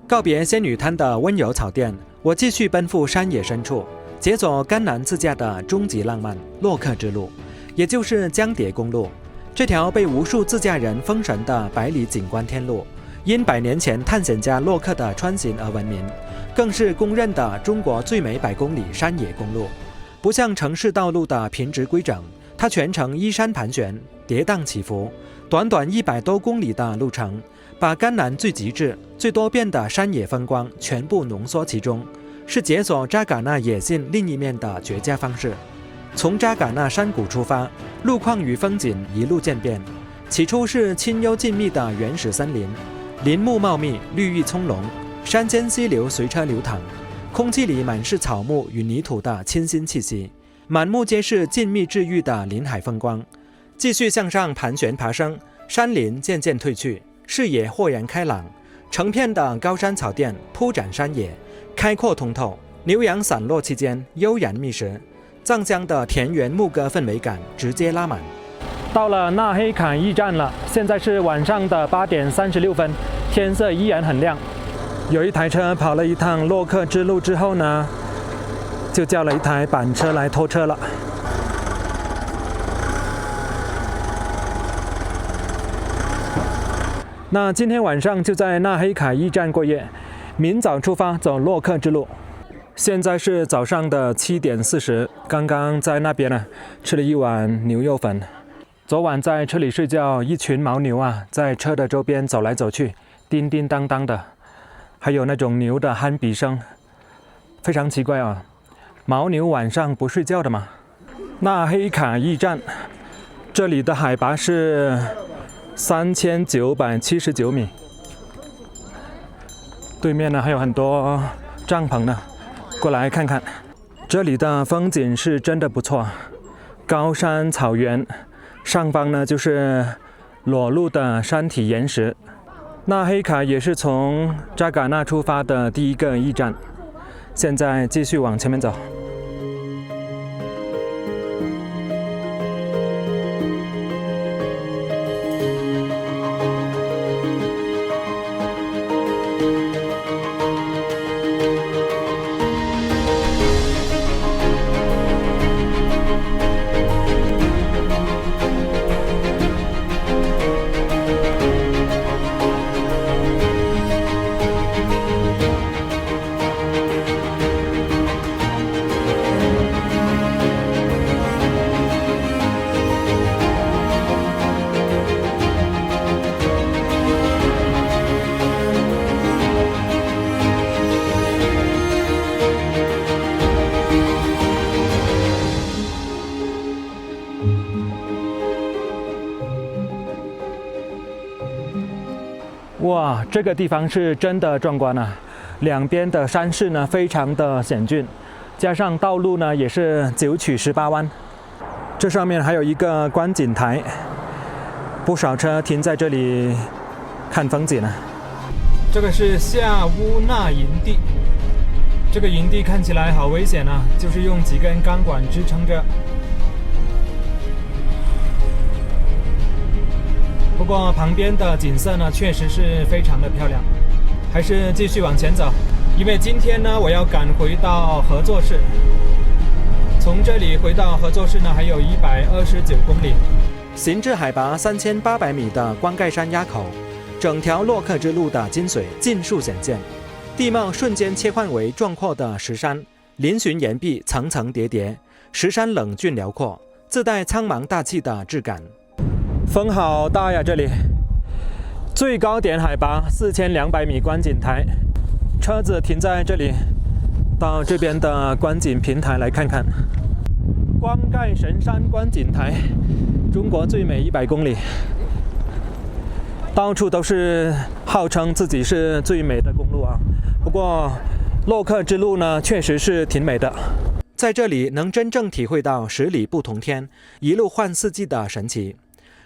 告别仙女滩的温柔草甸，我继续奔赴山野深处，解锁甘南自驾的终极浪漫洛克之路，也就是江叠公路。这条被无数自驾人封神的百里景观天路，因100年前探险家洛克的穿行而闻名，更是公认的中国最美100公里山野公路。不像城市道路的平直规整，它全程依山盘旋，跌宕起伏，短短100多公里的路程，把甘南最极致、最多变的山野风光全部浓缩其中，是解锁扎尕那野性另一面的绝佳方式。从扎尕那山谷出发，路况与风景一路渐变。起初是清幽静谧的原始森林，林木茂密，绿意葱茏，山间溪流随车流淌，空气里满是草木与泥土的清新气息，满目皆是静谧治愈的林海风光。继续向上盘旋爬升，山林渐渐退去，视野豁然开朗，成片的高山草甸铺展山野，开阔通透，牛羊散落其间，悠然觅食。藏乡的田园牧歌氛围感直接拉满。到了纳黑坎驿站了，现在是晚上的8点36分，天色依然很亮。有一台车跑了一趟洛克之路之后呢，就叫了一台板车来拖车了。那今天晚上就在纳黑坎驿站过夜，明早出发走洛克之路。现在是早上的7点40，刚刚在那边呢吃了一碗牛肉粉。昨晚在车里睡觉，一群牦牛在车的周边走来走去，叮叮当当的，还有那种牛的鼾鼻声，非常奇怪牦牛晚上不睡觉的嘛。纳黑卡驿站，这里的海拔是3979米。对面呢还有很多帐篷呢，过来看看。这里的风景是真的不错，高山草原，上方呢就是裸露的山体岩石。纳黑卡也是从扎尕那出发的第一个驿站。现在继续往前面走。哇，这个地方是真的壮观啊！两边的山势呢非常的险峻，加上道路呢也是9曲18弯。这上面还有一个观景台，不少车停在这里看风景呢。这个是夏乌纳营地，这个营地看起来好危险啊，就是用几根钢管支撑着。不过旁边的景色呢，确实是非常的漂亮。还是继续往前走，因为今天呢，我要赶回到合作市。从这里回到合作市呢，还有129公里。行至海拔3800米的光盖山垭口，整条洛克之路的精髓尽数显现，地貌瞬间切换为壮阔的石山，嶙峋岩壁层层叠叠，石山冷峻辽阔，自带苍茫大气的质感。风好大呀，这里最高点海拔4200米观景台，车子停在这里，到这边的观景平台来看看。光盖神山观景台，中国最美100公里，到处都是号称自己是最美的公路啊。不过洛克之路呢，确实是挺美的。在这里能真正体会到10里不同天，一路换四季的神奇。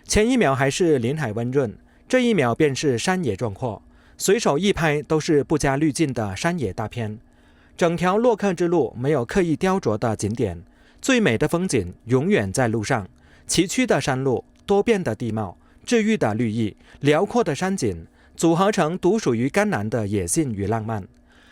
前一秒还是林海温润，这一秒便是山野壮阔，随手一拍都是不加滤镜的山野大片。整条洛克之路没有刻意雕琢的景点，最美的风景永远在路上。崎岖的山路，多变的地貌，治愈的绿意，辽阔的山景，组合成独属于甘南的野性与浪漫。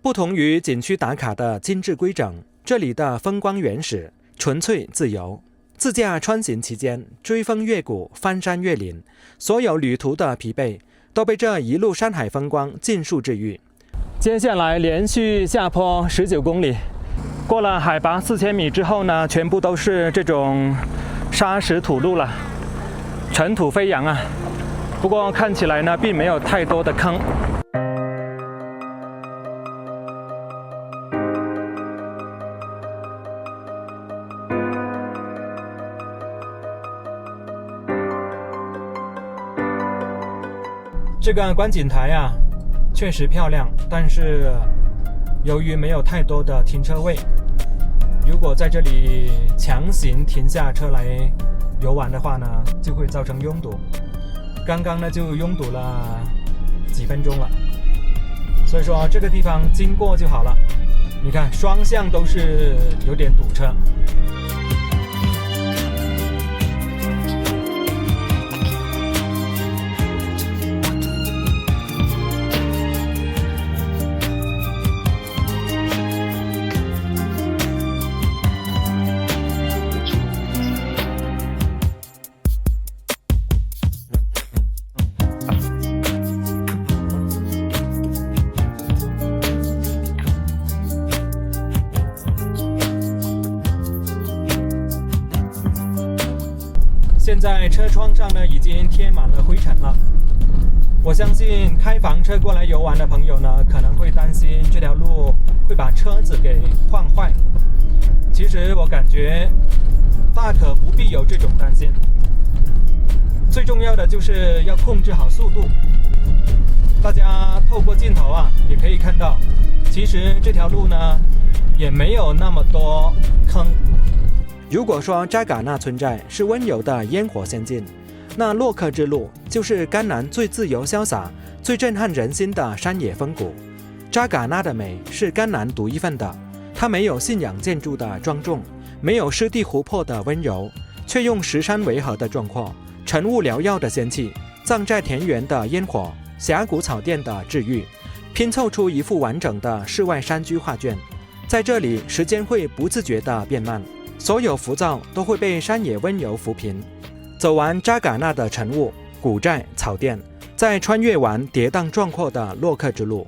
不同于景区打卡的精致规整，这里的风光原始，纯粹自由。自驾穿行期间，追风越谷，翻山越岭，所有旅途的疲惫都被这一路山海风光尽数治愈。接下来连续下坡19公里，过了海拔4000米之后呢，全部都是这种砂石土路了，尘土飞扬啊。不过看起来呢，并没有太多的坑。这个观景台啊，确实漂亮，但是由于没有太多的停车位，如果在这里强行停下车来游玩的话呢，就会造成拥堵。刚刚呢就拥堵了几分钟了，所以说这个地方经过就好了。你看双向都是有点堵车。现在车窗上呢已经贴满了灰尘了，我相信开房车过来游玩的朋友呢，可能会担心这条路会把车子给晃坏。其实我感觉大可不必有这种担心。最重要的就是要控制好速度。大家透过镜头也可以看到，其实这条路呢也没有那么多坑。如果说扎尕那村寨是温柔的烟火仙境，那洛克之路就是甘南最自由潇洒、最震撼人心的山野风谷。扎尕那的美是甘南独一份的，它没有信仰建筑的庄重，没有湿地湖泊的温柔，却用石山围河的壮阔、晨雾缭绕的仙气、藏寨田园的烟火、峡谷草甸的治愈，拼凑出一幅完整的世外山居画卷。在这里，时间会不自觉地变慢，所有浮躁都会被山野温柔抚平。走完扎尕那的晨雾、古寨、草甸，再穿越完跌宕壮阔的洛克之路，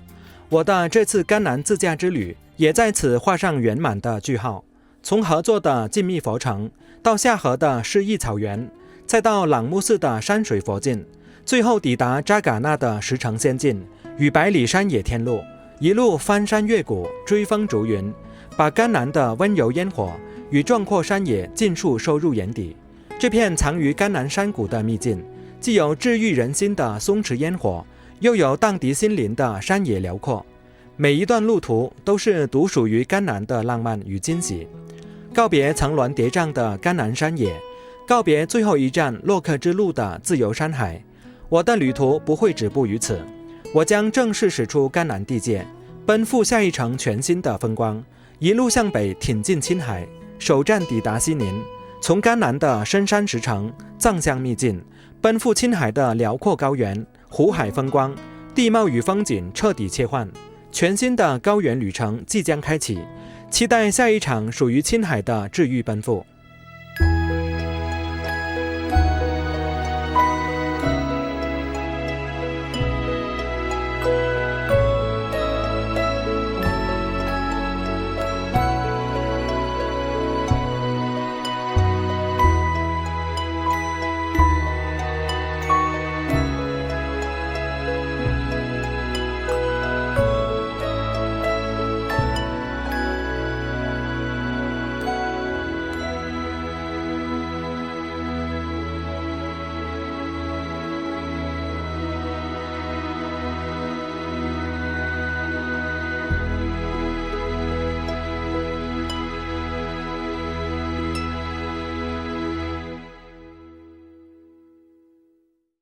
我的这次甘南自驾之旅也在此画上圆满的句号。从合作的静谧佛城，到下河的诗意草原，再到朗木寺的山水佛境，最后抵达扎尕那的石城仙境与百里山野天路，一路翻山越谷，追风逐云，把甘南的温柔烟火与壮阔山野尽数收入眼底。这片藏于甘南山谷的秘境，既有治愈人心的松弛烟火，又有荡涤心灵的山野辽阔。每一段路途都是独属于甘南的浪漫与惊喜。告别层峦叠嶂的甘南山野，告别最后一站洛克之路的自由山海，我的旅途不会止步于此。我将正式驶出甘南地界，奔赴下一程全新的风光，一路向北挺进青海，首站抵达西宁。从甘南的深山石城、藏乡秘境，奔赴青海的辽阔高原、湖海风光，地貌与风景彻底切换，全新的高原旅程即将开启。期待下一场属于青海的治愈奔赴。